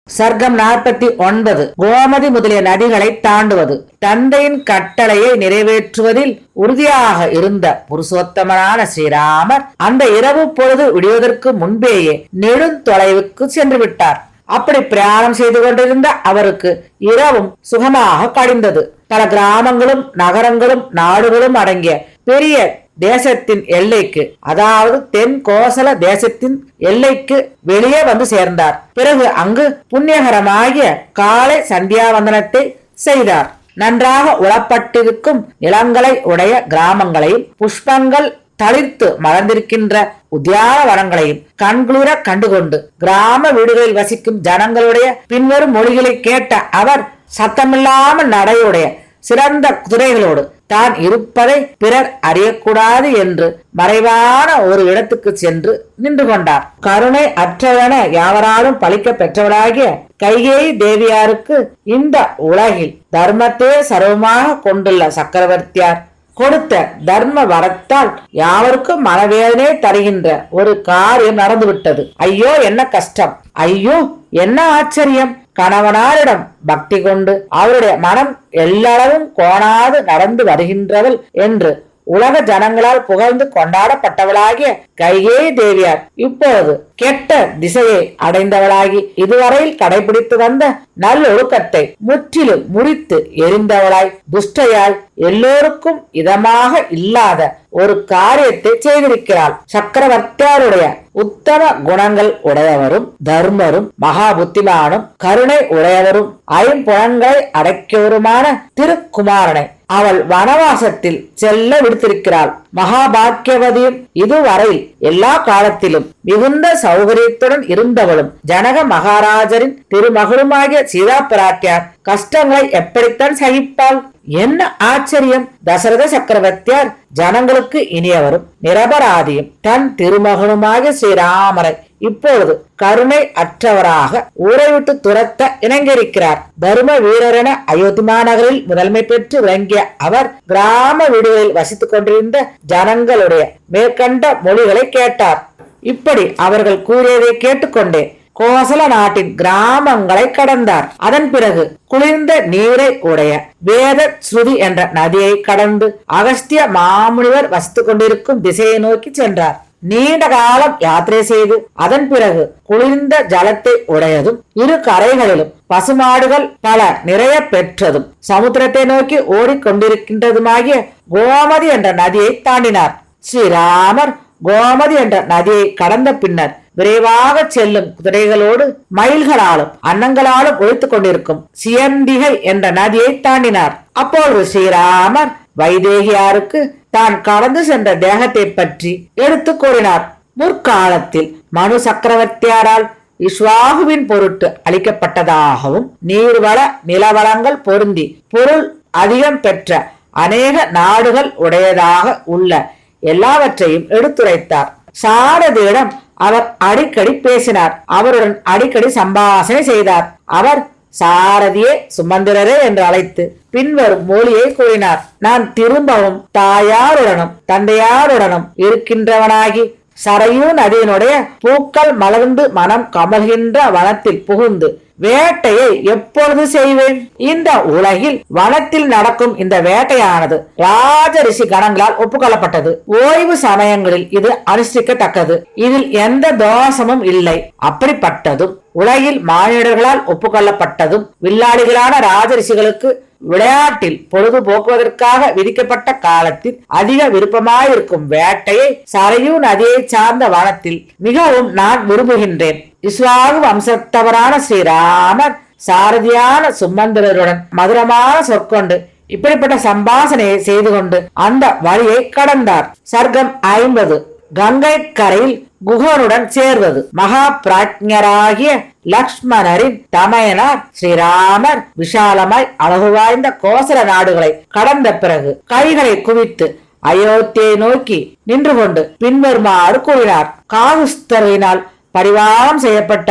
சர்க்கம் 49. கோமதி முதலிய நதிகளை தாண்டுவது. தந்தையின் கட்டளையை நிறைவேற்றுவதில் உறுதியாக இருந்த புருஷோத்தமனான ஸ்ரீராமர் அந்த இரவு பொழுது விடுவதற்கு முன்பேயே நெடுந்தொலைவுக்கு சென்று விட்டார். அப்படி பிரயாணம் செய்து கொண்டிருந்த அவருக்கு இரவும் சுகமாக கழிந்தது. பல கிராமங்களும் நகரங்களும் நாடுகளும் அடங்கிய பெரிய தேசத்தின் எல்லைக்கு, அதாவது தென் கோசல தேசத்தின் எல்லைக்கு வெளியே வந்து சேர்ந்தார். பிறகு அங்கு புண்ணியகரமாகிய காலை சந்தியாவந்தனத்தை செய்தார். நன்றாக உளப்பட்டிருக்கும் நிலங்களை உடைய கிராமங்களையும் புஷ்பங்கள் தளிர்த்து மலர்ந்திருக்கின்ற உத்தியான வனங்களையும் கண்குளிர கண்டுகொண்டு கிராம வீடுகளில் வசிக்கும் ஜனங்களுடைய பின்வரும் மொழிகளை கேட்ட அவர் சத்தமில்லாமல் நடையுடைய சிறந்த குதிரைகளோடு தான் இருப்பதை பிறர் அறியக்கூடாது என்று மறைவான ஒரு இடத்துக்கு சென்று நின்று கொண்டார். கருணை அற்றவன யாவராலும் பழிக்க பெற்றவளாகிய கைகேயி தேவியாருக்கு இந்த உலகில் தர்மத்தையே சர்வமாக கொண்டுள்ள சக்கரவர்த்தியார் கொடுத்த தர்ம வரத்தால் யாவருக்கும் மனவேதனை தருகின்ற ஒரு காரியம் நடந்துவிட்டது. ஐயோ என்ன கஷ்டம்! ஐயோ என்ன ஆச்சரியம்! கணவனாரிடம் பக்தி கொண்டு அவருடைய மனம் எல்லளவும் கோணாது நடந்து வருகின்றவள் என்று உலக ஜனங்களால் புகழ்ந்து கொண்டாடப்பட்டவளாகிய கைகேயி தேவியார் இப்போது கெட்ட திசையை அடைந்தவளாகி இதுவரையில் கடைபிடித்து வந்த நல்லொழுக்கத்தை முற்றிலும் முறித்து எரிந்தவளாய் துஷ்டையாய் எல்லோருக்கும் இதமாக இல்லாத ஒரு காரியத்தை செய்திருக்கிறாள். சக்கரவர்த்தியாருடைய உத்தம குணங்கள் உடையவரும் தர்மரும் மகா புத்திமானும் கருணை உடையவரும் ஐம்புலன்களை அடக்கியவருமான திருக்குமாரனை அவள் வனவாசத்தில் செல்ல விடுத்திருக்கிறாள். மகாபாக்கியவதியும் இதுவரை எல்லா காலத்திலும் மிகுந்த சௌகரியத்துடன் இருந்தவளும் ஜனக மகாராஜரின் திருமகளுமாகிய சீதா பிராட்டியார் கஷ்டங்களை எப்படித்தான் சகிப்பாள்? என்ன ஆச்சரியம்! தசரத சக்கரவர்த்தியார் ஜனங்களுக்கு இனியவரும் நிரபராதியும் தன் திருமகனுமாகிய ஸ்ரீராமரை இப்பொழுது கருணை அற்றவராக ஊரை விட்டு துரத்த இணங்கியிருக்கிறார். தர்ம வீரரென அயோத்திமா நகரில் முதன்மை பெற்று விளங்கிய அவர் கிராம வீடுகளில் வசித்துக் கொண்டிருந்த ஜனங்களுடைய மேற்கண்ட மொழிகளை கேட்டார். இப்படி அவர்கள் கூறியதை கேட்டுக்கொண்டே கோசல நாட்டின் கிராமங்களை கடந்தார். அதன் பிறகு குளிர்ந்த நீரை உடைய வேத ஸ்ருதி என்ற நதியை கடந்து அகஸ்திய மாமுனிவர் வசித்துக் கொண்டிருக்கும் திசையை நோக்கி சென்றார். நீண்ட காலம் யாத்திரை செய்து அதன் பிறகு குளிர்ந்த ஜலத்தை உடையதும் இரு கரைகளிலும் பசுமாடுகள் பல நிறைய பெற்றதும் சமுத்திரத்தை நோக்கி ஓடிக்கொண்டிருக்கின்றதுமாகிய கோமதி என்ற நதியை தாண்டினார். ஸ்ரீராமர் கோமதி என்ற நதியை கடந்த பின்னர் விரைவாக செல்லும் குதிரைகளோடு மயில்களாலும் அன்னங்களாலும் ஒழித்துக் கொண்டிருக்கும் சியந்திகை என்ற நதியை தாண்டினார். அப்பொழுது ஸ்ரீராமர் வைதேகியாருக்கு தான் கடந்து சென்ற தேகத்தை பற்றி எடுத்து கூறினார். முற்காலத்தில் மனு சக்கரவர்த்தியாரால் இஸ்வாகுவின் பொருட்டு அளிக்கப்பட்டதாகவும் நீர்வள நிலவளங்கள் பொருந்தி பொருள் அதிகம் பெற்ற அநேக நாடுகள் உடையதாக உள்ள எல்லாவற்றையும் எடுத்துரைத்தார். சாரதியிடம் அவர் அடிக்கடி பேசினார். அவருடன் அடிக்கடி சம்பாஷணை செய்தார். அவர் சாரதியே சுமந்திரரே என்று அழைத்து பின்வரும் மொழியை கூறினார். நான் திரும்பவும் தாயாருடனும் தந்தையாருடனும் இருக்கின்றவனாகி சரையூ நதியினுடைய பூக்கள் மலர்ந்து மனம் கமல்கின்ற வனத்தில் புகுந்து வேட்டையை எப்பொழுது செய்வேன்? இந்த உலகில் வனத்தில் நடக்கும் இந்த வேட்டையானது ராஜ ரிஷி கணங்களால் ஒப்புக்கொள்ளப்பட்டது. ஓய்வு சமயங்களில் இது அனுஷ்டிக்கத்தக்கது. இதில் எந்த தோஷமும் இல்லை. அப்படிப்பட்டதும் உலகில் மானிடர்களால் ஒப்புக்கொள்ளப்பட்டதும் வில்லாளிகளான ராஜரிஷிகளுக்கு விளையாட்டில் பொழுதுபோக்குவதற்காக விதிக்கப்பட்ட காலத்தில் அதிக விருப்பமாயிருக்கும் வேட்டையை சரையூ நதியை சார்ந்த வனத்தில் மிகவும் நான் விரும்புகின்றேன். இஸ்வாகு வம்சத்தவரான ஸ்ரீராமர் சாரதியான சுமந்திரருடன் மதுரமான சொற்கொண்டு இப்படிப்பட்ட சம்பாசனையை செய்து கொண்டு அந்த வழியை கடந்தார். சர்க்கம் 50. கங்கை கரையில் குகனுடன் சேர்வது. மகா பிராஜ்ஞராகிய லக்ஷ்மணரின் தமையனார் ஸ்ரீராமர் விஷாலமாய் அழகு வாய்ந்த கோசல நாடுகளை கடந்த பிறகு கைகளை குவித்து அயோத்தியை நோக்கி நின்று கொண்டு பின்வருமாறு கூறினார். காகுஸ்தரினால் பரிவாரம் செய்யப்பட்ட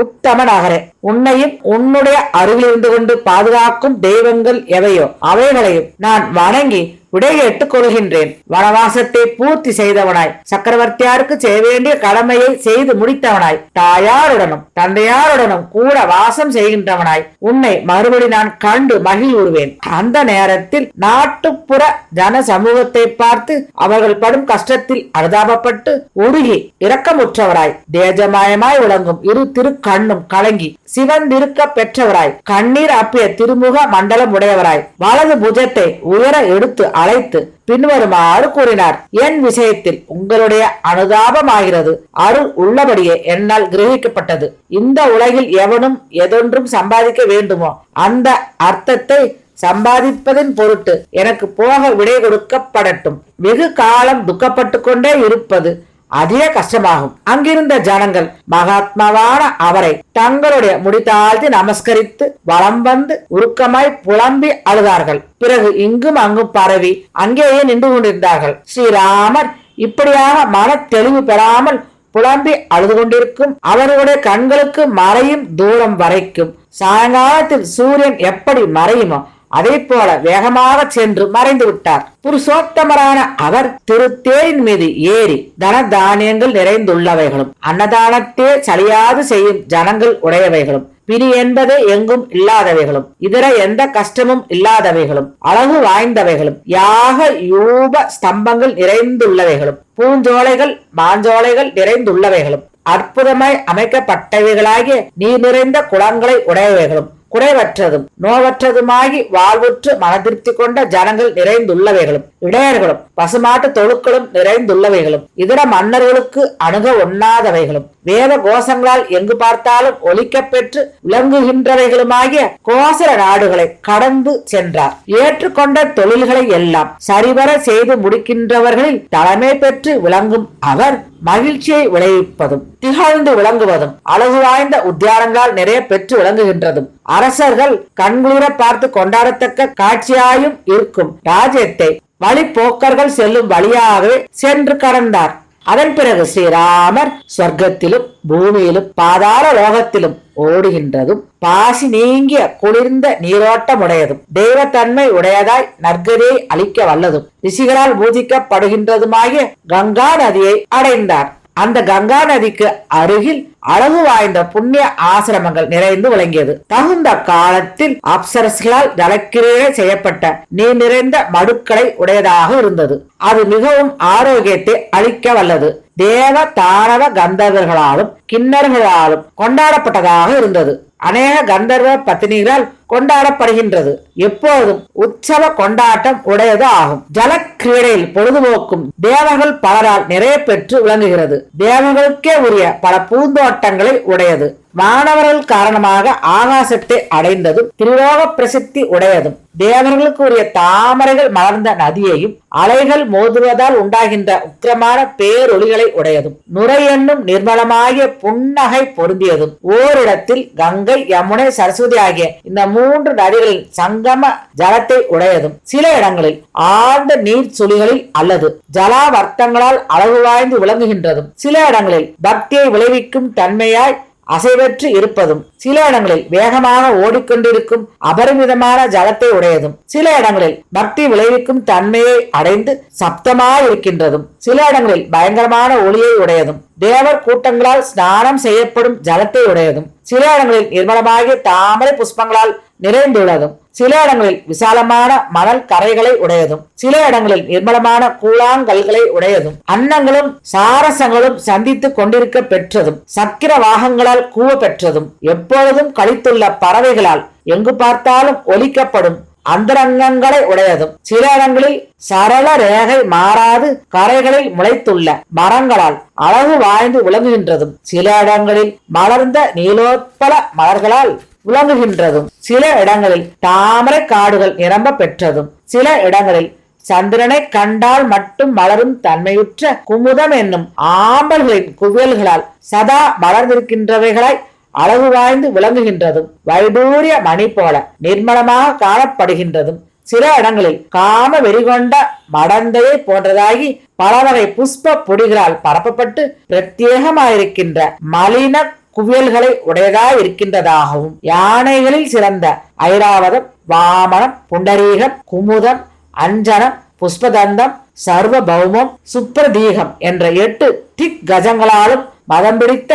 உத்தம நகரே, உன்னையும் உன்னுடைய அருகில் இருந்து கொண்டு பாதுகாக்கும் தெய்வங்கள் எவையோ அவைகளையும் நான் வணங்கி விடை கேட்டுக் கொள்கின்றேன். வனவாசத்தை பூர்த்தி செய்தவனாய் சக்கரவர்த்தியாருக்கு செய்ய வேண்டிய கடமையை செய்து முடித்தவனாய் தாயாருடனும் தந்தையாருடனும் கூட வாசம் செய்கின்றவனாய் உன்னை மறுபடி நான் கண்டு மகிழ்வுறுவேன். அந்த நேரத்தில் நாட்டுப்புற ஜன சமூகத்தை பார்த்து அவர்கள் படும் கஷ்டத்தில் அனுதாபப்பட்டு உருகி இரக்கமுற்றவராய் தேஜமயமாய் விளங்கும் இரு திரு கண்ணும் கலங்கி சிவந்திருக்க பெற்றவராய் கண்ணீர் அப்பிய திருமுக மண்டலம் உடையவராய் வலது புஜத்தை உயர எடுத்து அழைத்து பின்வருமாறு கூறினார். என் விஷயத்தில் உங்களுடைய அனுதாபமாகிறது. அருள் உள்ளபடியே என்னால் கிரகிக்கப்பட்டது. இந்த உலகில் எவனும் எதொன்றும் சம்பாதிக்க வேண்டுமோ அந்த அர்த்தத்தை சம்பாதிப்பதன் பொருட்டு எனக்கு போக விடை கொடுக்கப்படட்டும். வெகு காலம் துக்கப்பட்டு கொண்டே இருப்பது அதிக கஷ்டமாகும். அங்கிருந்த ஜனங்கள் மகாத்மாவான அவரை தங்களுடைய முடித்தாழ்த்தி நமஸ்கரித்து வலம் வந்து உருக்கமாய் புலம்பி அழுதார்கள். பிறகு இங்கும் அங்கும் பரவி அங்கேயே நின்று கொண்டிருந்தார்கள். ஸ்ரீராமர் இப்படியாக மன தெளிவு பெறாமல் புலம்பி அழுது கொண்டிருக்கும் அவர்களுடைய கண்களுக்கு மறையும் தூரம் வரைக்கும் சாயங்காலத்தில் சூரியன் எப்படி மறையுமோ அதே போல வேகமாக சென்று மறைந்து விட்டார். புருஷோத்தமரான அவர் திருத்தேரின் மீது ஏறி தன தானியங்கள் நிறைந்துள்ளவைகளும் அன்னதானத்தே சலியாது செய்யும் ஜனங்கள் உடையவைகளும் பிரி என்பது எங்கும் இல்லாதவைகளும் இதர எந்த கஷ்டமும் இல்லாதவைகளும் அழகு வாய்ந்தவைகளும் யாக யூப ஸ்தம்பங்கள் நிறைந்துள்ளவைகளும் பூஞ்சோலைகள் மாஞ்சோலைகள் நிறைந்துள்ளவைகளும் அற்புதமாய் அமைக்கப்பட்டவைகளாகிய நீர் நிறைந்த குளங்களை உடையவைகளும் குறைவற்றதும் நோவற்றதுமாகி வாழ்வுற்று மனதிருப்தி கொண்ட ஜனங்கள் நிறைந்துள்ளவைகளும் இடையர்களும் பசுமாட்டு தொழுக்களும் நிறைந்துள்ளவைகளும் இதர மன்னர்களுக்கு அணுக ஒண்ணாதவைகளும் வேத கோஷங்களால் எங்கு பார்த்தாலும் ஒலிக்க பெற்று விளங்குகின்றவைகளுமாகிய கோசல நாடுகளை கடந்து சென்றார். ஏற்றுக்கொண்ட தொழில்களை எல்லாம் சரிவர செய்து முடிக்கின்றவர்களில் தலைமை பெற்று விளங்கும் அவர் மகிழ்ச்சியை விளைவிப்பதும் திகழ்ந்து விளங்குவதும் அழகு வாய்ந்த உத்தியானங்களால் நிறைய பெற்று விளங்குகின்றதும் அரசர்கள் கண்குளிர பார்த்து கொண்டாடத்தக்க காட்சியாயும் இருக்கும் ராஜ்யத்தை வழிபோக்கர்கள் செல்லும் வழியாகவே சென்று கடந்தார். அதன் பிறகு ஸ்ரீராமர் சொர்க்கத்திலும் பூமியிலும் பாதாள லோகத்திலும் ஓடுகின்றதும் பாசி நீங்கிய குளிர்ந்த நீரோட்டமுடையதும் தெய்வத்தன்மை உடையதாய் நற்கதியை அளிக்க வல்லதும் ரிஷிகளால் பூஜிக்கப்படுகின்றதுமாகிய கங்கா நதியை அடைந்தார். அந்த கங்கா நதிக்கு அருகில் அழகு வாய்ந்த புண்ணிய ஆசிரமங்கள் நிறைந்து விளங்கியது. தகுந்த காலத்தில் அப்சரஸ்களால் ஜலக்கிரீடை செய்யப்பட்ட நீர் நிறைந்த மடுக்களை உடையதாக இருந்தது. அது மிகவும் ஆரோக்கியத்தை அளிக்க வல்லது. தேவ தானவ கந்தர்வர்களாலும் கிண்ணர்களாலும் கொண்டாடப்பட்டதாக இருந்தது. அநேக கந்தர்வ பத்தினிகளால் கொண்டாடப்படுகின்றது. எப்போதும் உற்சவ கொண்டாட்டம் உடையது ஆகும். ஜல கிரீடையில் பொழுதுபோக்கும் தேவர்கள் பலரால் நிறைய பெற்று விளங்குகிறது. தேவர்களுக்கே உரிய பல பூந்தோட்டங்களை உடையது. மாணவர்கள் காரணமாக ஆகாசத்தை அடைந்ததும் திரிலோக பிரசித்தி உடையதும் தேவர்களுக்கு உரிய தாமரைகள் மலர்ந்த நதியையும் அலைகள் மோதுவதால் உண்டாகின்ற உக்கிரமான பேரொளிகளை உடையதும் நுரை என்னும் நிர்மலமாகிய புன்னகை பொருந்தியதும் ஓரிடத்தில் கங்கை யமுனை சரஸ்வதி ஆகிய இந்த 3 நதிகளின் சங்கம ஜலத்தை உடையதும் சில இடங்களில் ஆழ்ந்த நீர் சுழிகளில் அல்லது ஜலாவர்த்தங்களால் அழகு வாய்ந்து விளங்குகின்றதும் சில இடங்களில் பக்தியை விளைவிக்கும் தன்மையாய் அசைவற்று இருப்பதும் சில இடங்களில் வேகமாக ஓடிக்கொண்டிருக்கும் அபரிமிதமான ஜலத்தை உடையதும் சில இடங்களில் பக்தி விளைவிக்கும் தன்மையை அடைந்து சப்தமாயிருக்கின்றதும் சில இடங்களில் பயங்கரமான ஒளியை உடையதும் தேவர் கூட்டங்களால் ஸ்நானம் செய்யப்படும் ஜலத்தை உடையதும் சில இடங்களில் நிர்மலமாகிய தாமரை புஷ்பங்களால் நிறைந்துள்ளதும் சில இடங்களில் விசாலமான மணல் கரைகளை உடையதும் சில இடங்களில் நிர்மலமான கூழாங்கல்களை உடையதும் அன்னங்களும் சாரசங்களும் சந்தித்துக் கொண்டிருக்க பெற்றதும் சக்கிர வாகங்களால் கூவ பெற்றதும் எப்பொழுதும் கழித்துள்ள பறவைகளால் எங்கு பார்த்தாலும் ஒலிக்கப்படும் அந்தரங்கங்களை உடையதும் சில இடங்களில் சரள ரேகை மாறாது கரைகளில் முளைத்துள்ள மரங்களால் அழகு வாய்ந்து விளங்குகின்றதும் சில இடங்களில் மலர்ந்த நீலோத்பல மலர்களால் விளங்குகின்றதும் சில இடங்களில் தாமரை காடுகள் நிரம்ப பெற்றதும் சில இடங்களில் சந்திரனை கண்டால் மட்டும் மலரும் தன்மையுற்ற குமுதம் என்னும் ஆம்பல்களின் குவியல்களால் சதா மலர்ந்திருக்கின்றவைகளாய் அழகு வாய்ந்து விளங்குகின்றதும் வைடூரிய மணி போல நிர்மலமாக காணப்படுகின்றதும் சில இடங்களில் காம வெறிகொண்ட மடந்தையை போன்றதாகி பல வகை புஷ்ப பொடிகளால் பரப்பப்பட்டு பிரத்யேகமாயிருக்கின்ற மலின குவியல்களை உடையதாய் இருக்கின்றதாகவும் யானைகளில் சிறந்த ஐராவதம் வாமனம் புண்டரீகம் குமுதம் அஞ்சனம் புஷ்பதந்தம் சர்வபௌமம் சுப்ரதீகம் என்ற 8 திக் கஜங்களாலும் மதம் பிடித்த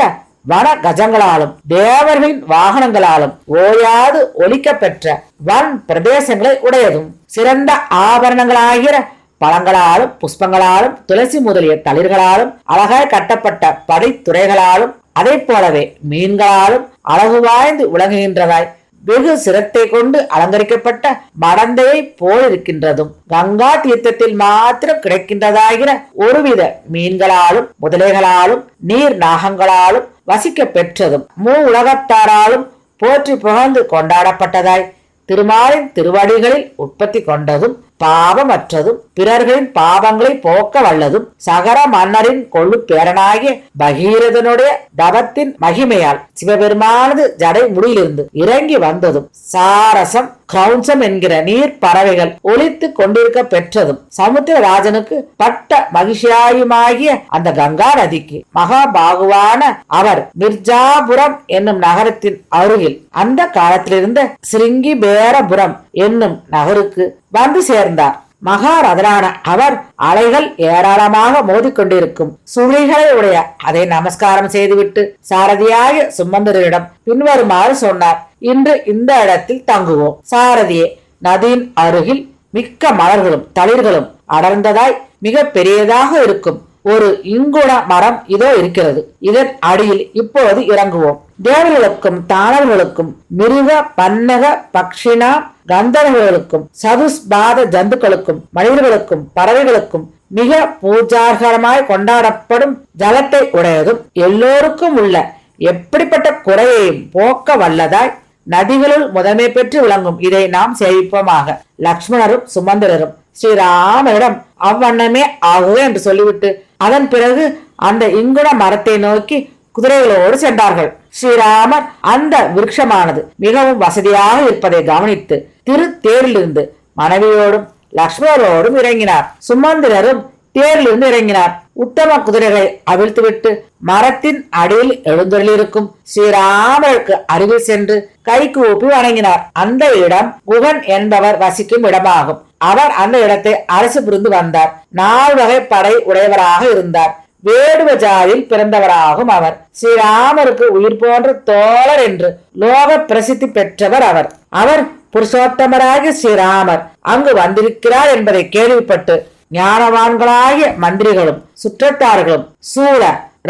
வன கஜங்களாலும் தேவர்களின் வாகனங்களாலும் ஓயாது ஒலிக்க பெற்ற வன் பிரதேசங்களை உடையதும் சிறந்த ஆபரணங்களாகிற பழங்களாலும் புஷ்பங்களாலும் துளசி முதலிய தளிர்களாலும் அழகாய் கட்டப்பட்ட படித்துறைகளாலும் அதை போலவே மீன்களாலும் அழகு வாய்ந்து விளங்குகின்றதாய் வெகு சிரத்தை கொண்டு அலங்கரிக்கப்பட்ட மடந்தையை போலிருக்கின்றதும் கங்கா தீர்த்தத்தில் மாத்திரம் கிடைக்கின்றதாகிற ஒருவித மீன்களாலும் முதலைகளாலும் நீர் நாகங்களாலும் வசிக்க பெற்றதும் உலகத்தாராலும் போற்றி புகழ்ந்து கொண்டாடப்பட்டதாய் திருமாலின் திருவடிகளில் உற்பத்தி கொண்டதும் பாவமற்றதும் பிறர்களின் பாவங்களை போக்க வல்லதும் சகர மன்னரின் கொள்ளு பேரனாகிய பகீரதனுடைய தவத்தின் மகிமையால் சிவபெருமானது ஜடை முடியிலிருந்து இறங்கி வந்ததும் சாரசம் கிரௌஞ்சம் என்கிற நீர் பறவைகள் ஒலித்து கொண்டிருக்க பெற்றதும் சமுத்திரராஜனுக்கு பட்ட மகிழ்ச்சியாயுமாகிய அந்த கங்கா நதிக்கு மகாபாகுவான அவர் மிர்ஜாபுரம் என்னும் நகரத்தின் அருகில் அந்த காலத்திலிருந்த சிருங்கிபேரபுரம் என்னும் நகருக்கு வந்து சேர்ந்தார். மகாரதனான அவர் அலைகள் ஏராளமாக மோதிக்கொண்டிருக்கும் சுழிகளை உடைய அதை நமஸ்காரம் செய்துவிட்டு சாரதியாகிய சுமந்தரிடம் பின்வருமாறு சொன்னார். இன்று இந்த இடத்தில் தங்குவோம். சாரதியே, நதியின் அருகில் மிக்க மலர்களும் தளிர்களும் அடர்ந்ததாய் மிக பெரியதாக இருக்கும் ஒரு இங்குண மரம் இதோ இருக்கிறது. இதன் அடியில் இப்போது இறங்குவோம். தேவர்களுக்கும் தானவர்களுக்கும் மிருக பன்னக பக்ஷினா கந்தர்களுக்கும் சதுஸ்பாத ஜந்துக்களுக்கும் மனிதர்களுக்கும் பறவைகளுக்கும் மிக பூஜார்கரமாய் கொண்டாடப்படும் ஜலத்தை உடையதும் எல்லோருக்கும் உள்ள எப்படிப்பட்ட குறையையும் போக்க வல்லதாய் நதிகளுள் முதன்மை பெற்று விளங்கும் இதை நாம் சேவிப்போமாக. லக்ஷ்மணரும் சுமந்திரரும் ஸ்ரீராமனிடம் அவ்வண்ணமே ஆகுக என்று சொல்லிவிட்டு அதன் பிறகு அந்த இங்குண மரத்தை நோக்கி குதிரைகளோடு சென்றார்கள். ஸ்ரீராமர் அந்த விருட்சமானது மிகவும் வசதியாக இருப்பதை கவனித்து திரு தேரிலிருந்து மனைவியோடும் லக்ஷ்மணரோடும் இறங்கினார். சுமந்திரரும் தேரிலிருந்து இறங்கினார். உத்தம குதிரைகளை அவிழ்த்துவிட்டு மரத்தின் அடியில் எழுந்தொழிலிருக்கும் ஸ்ரீராமருக்கு அருகில் சென்று கை கூப்பி வணங்கினார். அந்த இடம் குகன் என்பவர் வசிக்கும் இடமாகும். அவர் அந்த இடத்தை அரசு புரிந்து வந்தார். 4 வகை படை உடையவராக இருந்தார். வேடுவ ஜாதியில் பிறந்தவராகும் அவர். ஸ்ரீராமருக்கு உயிர் போன்ற தோழர் என்று லோக பிரசித்தி பெற்றவர் அவர். அவர் புருஷோத்தமராகிய ஸ்ரீராமர் அங்கு வந்திருக்கிறார் என்பதை கேள்விப்பட்டு ஞானவான்களாகிய மந்திரிகளும் சுற்றத்தார்களும் சூழ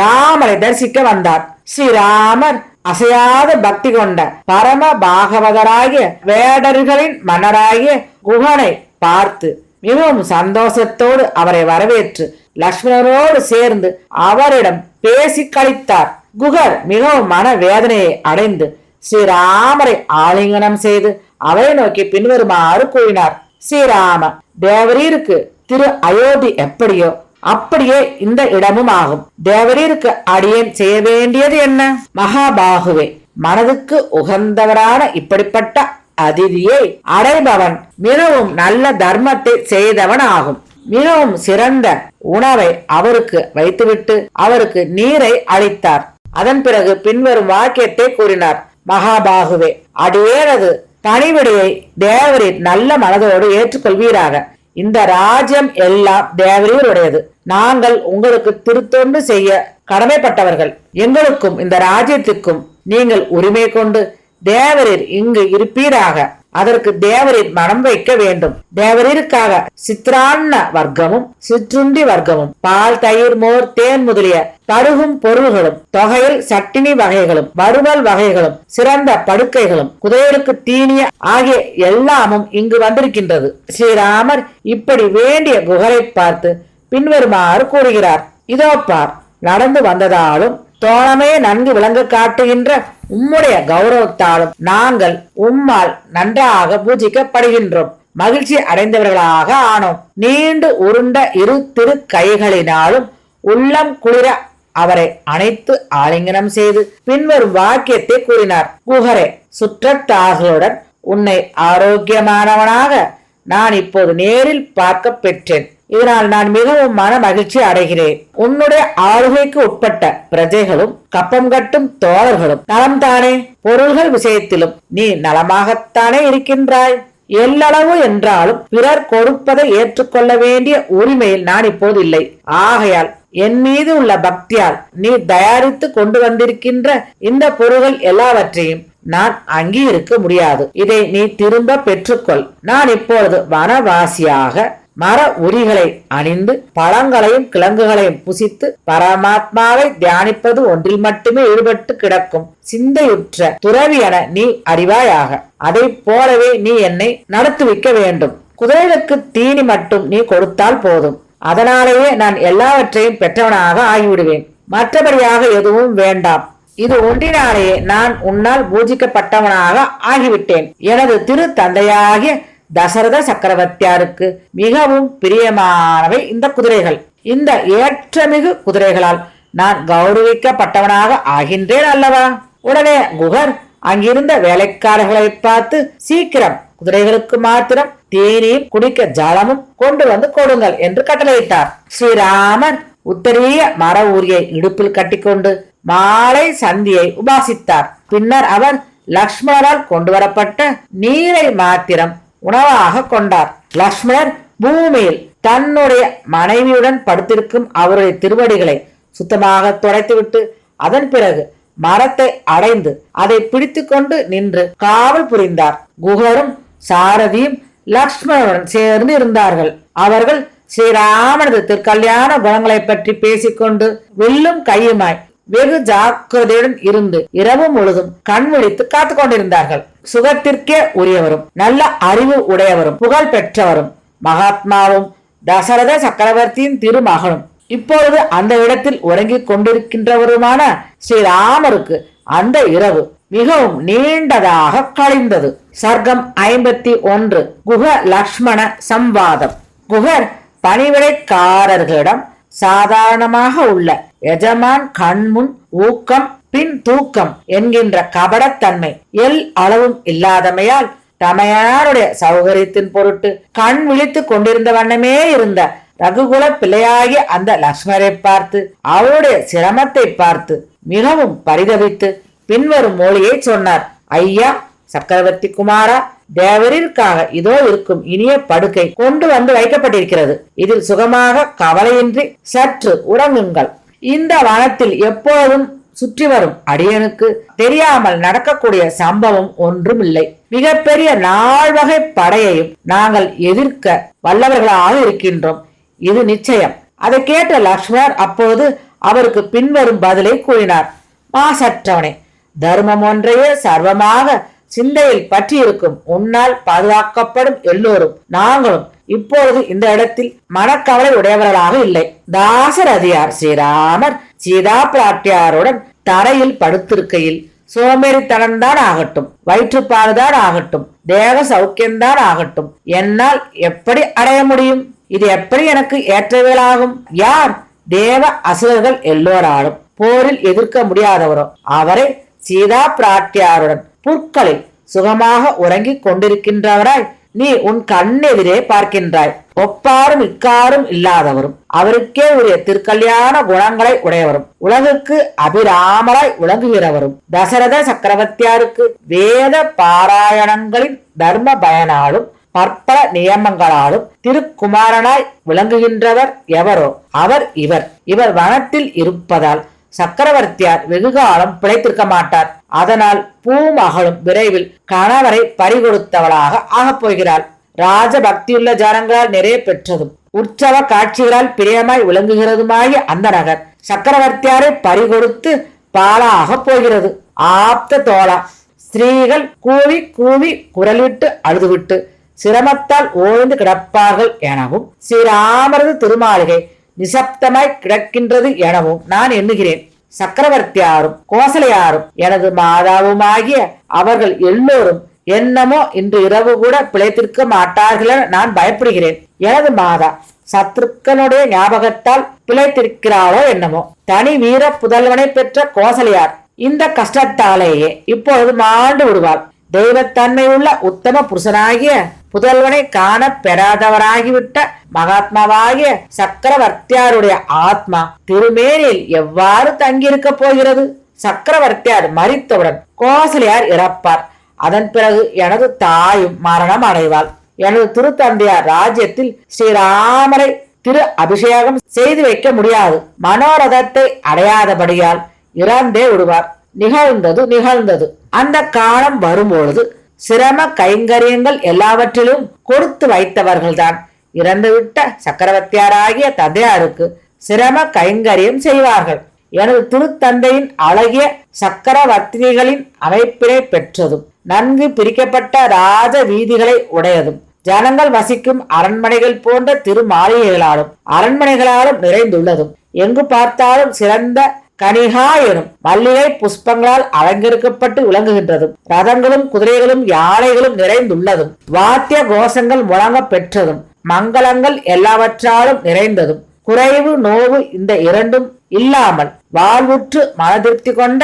ராமரை தரிசிக்க வந்தார். ஸ்ரீராமர் அசையாத பக்தி கொண்ட பரம பாகவதராகிய வேடர்களின் மன்னராகிய குகனை பார்த்து மிகவும் சந்தோஷத்தோடு அவரை வரவேற்று லக்ஷ்மணரோடு சேர்ந்து அவரிடம் பேசி கழித்தார். குகர் மிகவும் மன வேதனையை அடைந்து ஸ்ரீராமரை ஆலிங்கனம் செய்து அவரை நோக்கி பின்வருமாறு கூறினார். ஸ்ரீராம தேவரீருக்கு திரு அயோத்தி எப்படியோ அப்படியே இந்த இடமும் ஆகும். தேவரீருக்கு அடியேன் செய்ய வேண்டியது என்ன? மகாபாகுவே, மனதுக்கு உகந்தவரான இப்படிப்பட்ட அதிதியை அடைபவன் மிகவும் நல்ல தர்மத்தை செய்தவன் ஆகும். மிகவும் சிறந்த உணவை அவருக்கு வைத்துவிட்டு அவருக்கு நீரை அளித்தார். அதன் பிறகு பின்வரும் வாக்கியத்தை கூறினார். மகாபாகுவே, அடியேனது பணிவிடையை தேவரீர் நல்ல மனதோடு ஏற்றுக்கொள்வீராக. இந்த ராஜ்யம் எல்லாம் தேவரீருடையது. நாங்கள் உங்களுக்கு திருத்தொண்டு செய்ய கடமைப்பட்டவர்கள். எங்களுக்கும் இந்த ராஜ்யத்திற்கும் நீங்கள் உரிமை கொண்டு தேவரீர் இங்கு இருப்பீராக. அதற்கு தேவரீர் மனம் வைக்க வேண்டும். தேவரீருக்காக சித்ராண்ண வர்க்கமும் சிற்றுண்டி வர்க்கமும் பால் தயிர் மோர் தேன் முதலிய பருகும் பொருள்களும் தொகையில் சட்டினி வகைகளும் வறுவல் வகைகளும் சிறந்த படுக்கைகளும் குதிரைகளுக்கு தீனிய ஆகிய எல்லாமும் இங்கு வந்திருக்கின்றது. ஸ்ரீராமர் இப்படி வேண்டிய குகரை பார்த்து பின்வருமாறு கூறுகிறார். இதோ பார், நடந்து வந்ததாலும் தோழமே நன்கு விளங்க காட்டுகின்ற உம்முடைய கௌரவத்தாலும் நாங்கள் உம்மால் நன்றாக பூஜிக்கப்படுகின்றோம். மகிழ்ச்சி அடைந்தவர்களாக ஆனோம். நீண்டு உருண்ட இரு திரு கைகளினாலும் உள்ளம் குளிர அவரை அணைத்து ஆலிங்கனம் செய்து பின்வரும் வாக்கியத்தை கூறினார். குகரே, சுற்றத்தார்களுடன் உன்னை ஆரோக்கியமானவனாக நான் இப்போது நேரில் பார்க்க பெற்றேன். இதனால் நான் மிகவும் மன மகிழ்ச்சி அடைகிறேன். உன்னுடைய ஆளுகைக்கு உட்பட்ட பிரஜைகளும் கப்பம் கட்டும் தோழர்களும் நலம் தானே? பொருள்கள் விஷயத்திலும் நீ நலமாகத்தானே இருக்கின்றாய்? எல்லளவு என்றாலும் பிறர் கொடுப்பதை ஏற்றுக்கொள்ள வேண்டிய உரிமையில் நான் இப்போது இல்லை. ஆகையால் என் மீது உள்ள பக்தியால் நீ தயாரித்து கொண்டு வந்திருக்கின்ற இந்த பொருள்கள் எல்லாவற்றையும் நான் அங்கீகரிக்க முடியாது. இதை நீ திரும்ப பெற்றுக்கொள். நான் இப்பொழுது வனவாசியாக மர உரிகளை அணிந்து பழங்களையும் கிழங்குகளையும் புசித்து பரமாத்மாவை தியானிப்பது ஒன்றில் மட்டுமே ஈடுபட்டு கிடக்கும் சிந்தையுற்ற துறவி என நீ அறிவாயாக. அதை போலவே நீ என்னை நடத்துவிக்க வேண்டும். குதிரைகளுக்கு தீனி மட்டும் நீ கொடுத்தால் போதும். அதனாலேயே நான் எல்லாவற்றையும் பெற்றவனாக ஆகிவிடுவேன். மற்றபடியாக எதுவும் வேண்டாம். இது ஒன்றினாலேயே நான் உன்னால் பூஜிக்கப்பட்டவனாக ஆகிவிட்டேன். எனது திரு தந்தையாகிய தசரத சக்கரவர்த்தியாருக்கு மிகவும் பிரியமானவை இந்த குதிரைகள். இந்த ஏற்றமிகு குதிரைகளால் நான் கௌரவிக்கப்பட்டவனாக ஆகின்றேன் அல்லவா? உடனே குகர் அங்கிருந்த வேலைக்காரர்களை பார்த்து, சீக்கிரம் குதிரைகளுக்கு மாத்திரம் தேனியும் குடிக்க ஜலமும் கொண்டு வந்து கொடுங்கள் என்று கட்டளையிட்டார். ஸ்ரீராமர் உத்தரிய மர ஊரியை இடுப்பில் கட்டிக்கொண்டு மாலை சந்தியை உபாசித்தார். பின்னர் அவர் லக்ஷ்மணரால் கொண்டு வரப்பட்ட நீரை மாத்திரம் உணவாக கொண்டார். லக்ஷ்மணர் பூமியில் தன்னுடைய மனைவியுடன் படுத்திருக்கும் அவருடைய திருவடிகளை சுத்தமாக துடைத்துவிட்டு அதன் பிறகு மரத்தை அடைந்து அதை பிடித்து கொண்டு நின்று காவல் புரிந்தார். குகரும் சாரதியும் லக்ஷ்மணனுடன் சேர்ந்து இருந்தார்கள். அவர்கள் ஸ்ரீராமனது திருக்கல்யாண குணங்களை பற்றி பேசிக்கொண்டு வில்லும் கையுமாய் வெகு ஜாக்கிரதையுடன் இருந்து இரவு முழுதும் கண் விழித்து காத்து கொண்டிருந்தார்கள். சுகத்திற்கே உரியவரும் நல்ல அறிவு உடையவரும் புகழ் பெற்றவரும் மகாத்மாவும் தசரத சக்கரவர்த்தியின் திருமகனும் இப்பொழுது அந்த இடத்தில் உறங்கிக் கொண்டிருக்கின்றவருமான ஸ்ரீராமருக்கு அந்த இரவு மிகவும் நீண்டதாக கழிந்தது. சர்க்கம் 51. குக லக்ஷ்மண சம்வாதம். குகர் பணிவிடைக்காரர்களிடம் சாதாரணமாக உள்ள எஜமான் கண்முன் ஊக்கம் பின் தூக்கம் என்கின்ற கபடத்தன்மை எல் அளவும் இல்லாதமையால் தமையாருடைய சௌகரியத்தின் பொருட்டு கண் விழித்து கொண்டிருந்த வண்ணமே இருந்த ரகுகுல பிள்ளையாகிய அந்த லக்ஷ்மணரை பார்த்து அவருடைய சிரமத்தை பார்த்து மிகவும் பரிதவித்து பின்வரும் மொழியை சொன்னார். ஐயா சக்கரவர்த்தி குமாரா, தேவரிற்காக இதோ இருக்கும் இனிய படுக்கை கொண்டு வந்து வைக்கப்பட்டிருக்கிறது. இதில் சுகமாக கவலையின்றி சற்று உறங்குங்கள். இந்த வனத்தில் எப்போதும் சுற்றி வரும் அடியனுக்கு தெரியாமல் நடக்கக்கூடிய சம்பவம் ஒன்றும் இல்லை. மிகப்பெரிய நால்வகை படையையும் நாங்கள் எதிர்க்க வல்லவர்களாக இருக்கின்றோம். இது நிச்சயம். அதை கேட்ட லக்ஷ்மணர் அப்போது அவருக்கு பின்வரும் பதிலை கூறினார். மாசற்றவனே, தர்மம் ஒன்றையே சர்வமாக சிந்தையில் பற்றி இருக்கும் உன்னால் பாதுகாக்கப்படும் எல்லோரும் நாங்களும் இப்பொழுது இந்த இடத்தில் மனக்கவலை உடையவர்களாக இல்லை. தாசரதியார் ஸ்ரீராமர் சீதா பிராட்டியாருடன் தரையில் படுத்திருக்கையில் சோம்பேறித்தனம்தான் ஆகட்டும், வயிற்றுப்பாடுதான் ஆகட்டும், தேக சௌக்கியம்தான் ஆகட்டும், என்னால் எப்படி அடைய முடியும்? இது எப்படி எனக்கு ஏற்றவேளாகும்? யார் தேவ அசுரர்கள் எல்லோராலும் போரில் எதிர்க்க முடியாதவரோ அவரை சீதா பிராட்டியாருடன் புற்களில் சுகமாக உறங்கிக் கொண்டிருக்கின்றவராய் நீ உன் கண்ணெதிரே பார்க்கின்றாய். ஒப்பாரும் இக்காரும் இல்லாதவரும் அவருக்கே உரிய திருக்கல்யாண குணங்களை உடையவரும் உலகுக்கு அபிராமராய் விளங்குகிறவரும் தசரத சக்கரவர்த்தியாருக்கு வேத பாராயணங்களின் தர்ம பயனாலும் பற்பல நியமங்களாலும் திருக்குமாரனாய் விளங்குகின்றவர் எவரோ அவர் இவர். இவர் வனத்தில் இருப்பதால் சக்கரவர்த்தியார் வெகுகாலம் பிழைத்திருக்க மாட்டார். அதனால் பூமகளும் விரைவில் கணவரை பறிகொடுத்தவளாக ஆகப் போகிறாள். ராஜபக்தியுள்ள ஜனங்களால் நிறைய பெற்றதும் உற்சவ காட்சிகளால் பிரியமாய் விளங்குகிறதுமாகிய அந்த நகர் சக்கரவர்த்தியாரை பறிகொடுத்து பாலாக போகிறது. ஆப்த தோழா, ஸ்திரீகள் கூவி கூவி குரலிட்டு அழுதுவிட்டு சிரமத்தால் ஓய்ந்து கிடப்பார்கள் எனவும் ஸ்ரீராமரது திருமாளிகை நிசப்தமாய் கிடக்கின்றது எனவும் நான் எண்ணுகிறேன். சக்கரவர்த்தியாரும் கோசலையாரும் எனது மாதாவுமாகிய அவர்கள் எல்லோரும் என்னமோ இன்று இரவு கூட பிழைத்திருக்க மாட்டார்கள் என நான் பயப்படுகிறேன். எனது மாதா சத்ருக்கனுடைய ஞாபகத்தால் பிழைத்திருக்கிறாளோ என்னமோ. தனி வீர புதல்வனை பெற்ற கோசலையார் இந்த கஷ்டத்தாலேயே இப்பொழுது மாண்டு விடுவாள். தெய்வத்தன்மை உள்ள உத்தம புருஷனாகிய புதல்வனை காண பெறாதவராகிவிட்ட மகாத்மாவாகிய சக்கரவர்த்தியாருடைய ஆத்மா திருமேனியில் எவ்வாறு தங்கியிருக்க போகிறது? சக்கரவர்த்தியார் மரித்தவுடன் கோசலையார் இறப்பார். அதன் பிறகு எனது தாயும் மரணம் அடைவாள். எனது திருத்தந்தையார் ராஜ்யத்தில் ஸ்ரீராமரை திரு அபிஷேகம் செய்து வைக்க முடியாது. மனோரதத்தை அடையாதபடியால் இறந்தே விடுவார். நிகழ்ந்தது. அந்த காலம் வரும்பொழுது சிரம கைங்கரியங்கள் எல்லாவற்றிலும் கொடுத்து வைத்தவர்கள்தான் இறந்துவிட்ட சக்கரவர்த்தியாராகிய தந்தையாருக்கு சிரம கைங்கரியம் செய்வார்கள். எனது திருத்தந்தையின் அழகிய சக்கரவர்த்தினிகளின் அமைப்பினை பெற்றதும் நன்கு பிரிக்கப்பட்ட ராஜ வீதிகளை உடையதும் ஜனங்கள் வசிக்கும் அரண்மனைகள் போன்ற திருமாளிகைகளாலும் அரண்மனைகளாலும் நிறைந்துள்ளதும் எங்கு பார்த்தாலும் சிறந்த கனிகா எனும் மல்லிகை புஷ்பங்களால் அலங்கரிக்கப்பட்டு விளங்குகின்றதும் ரதங்களும் குதிரைகளும் யானைகளும் நிறைந்துள்ளதும் வாத்திய கோஷங்கள் முழங்க பெற்றதும் மங்களங்கள் எல்லாவற்றாலும் நிறைந்ததும் குறைவு நோவு இந்த இரண்டும் இல்லாமல் வாழ்வுற்று மனதிருப்தி கொண்ட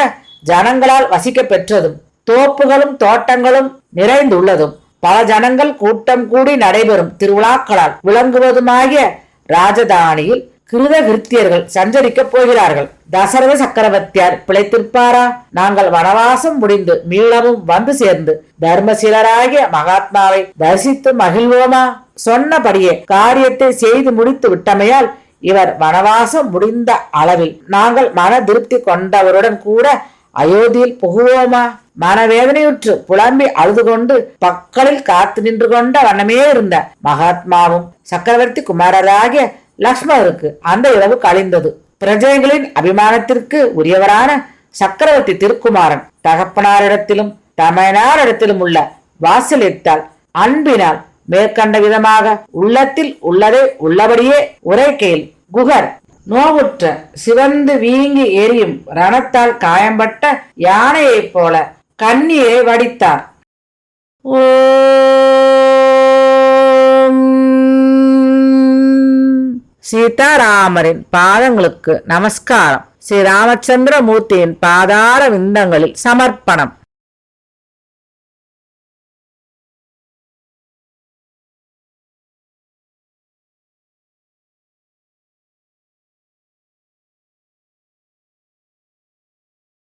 ஜனங்களால் வசிக்க பெற்றதும் தோப்புகளும் தோட்டங்களும் நிறைந்துள்ளதும் பல ஜனங்கள் கூட்டம் கூடி நடைபெறும் திருவிழாக்களால் விளங்குவதுமாகிய ராஜதானியில் கிருத கிருத்தியர்கள் சஞ்சரிக்கப் போகிறார்கள். தசரத சக்கரவர்த்தியார் பிழைத்திருப்பாரா? நாங்கள் வனவாசம் முடிந்து மீளவும் வந்து சேர்ந்து தர்மசீலராகிய மகாத்மாவை தரிசித்து மகிழ்வோமா? சொன்னபடியே காரியத்தை செய்து முடித்து விட்டமையால் இவர் வனவாசம் முடிந்த அளவில் நாங்கள் மன திருப்தி கொண்டவருடன் கூட அயோத்தியில் புகுவோமா? மனவேதனையுற்று புலம்பி அழுது கொண்டு பக்கலில் காத்து நின்று கொண்ட வண்ணமே இருந்த மகாத்மாவும் சக்கரவர்த்தி குமாரராகிய லக்ஷ்மணருக்கு அந்த இரவு கழிந்தது. பிரஜைகளின் அபிமானத்திற்கு உரியவரான சக்கரவர்த்தி திருக்குமாரன் தகப்பனாரிடத்திலும் தமையனாரிடத்திலும் உள்ள வாத்சல்யத்தால் அன்பினால் மேற்கண்ட விதமாக உள்ளத்தில் உள்ளதை உள்ளபடியே உரைக்கையில் குகர் நோவுற்ற சிவந்து வீங்கி எரியும் ரணத்தால் காயம்பட்ட யானையைப் போல கண்ணீரை வடித்தார். சீதாராமரின் பாதங்களுக்கு நமஸ்காரம். ஸ்ரீ ராமச்சந்திர மூர்த்தியின் பாதார விந்தங்களில் சமர்ப்பணம்.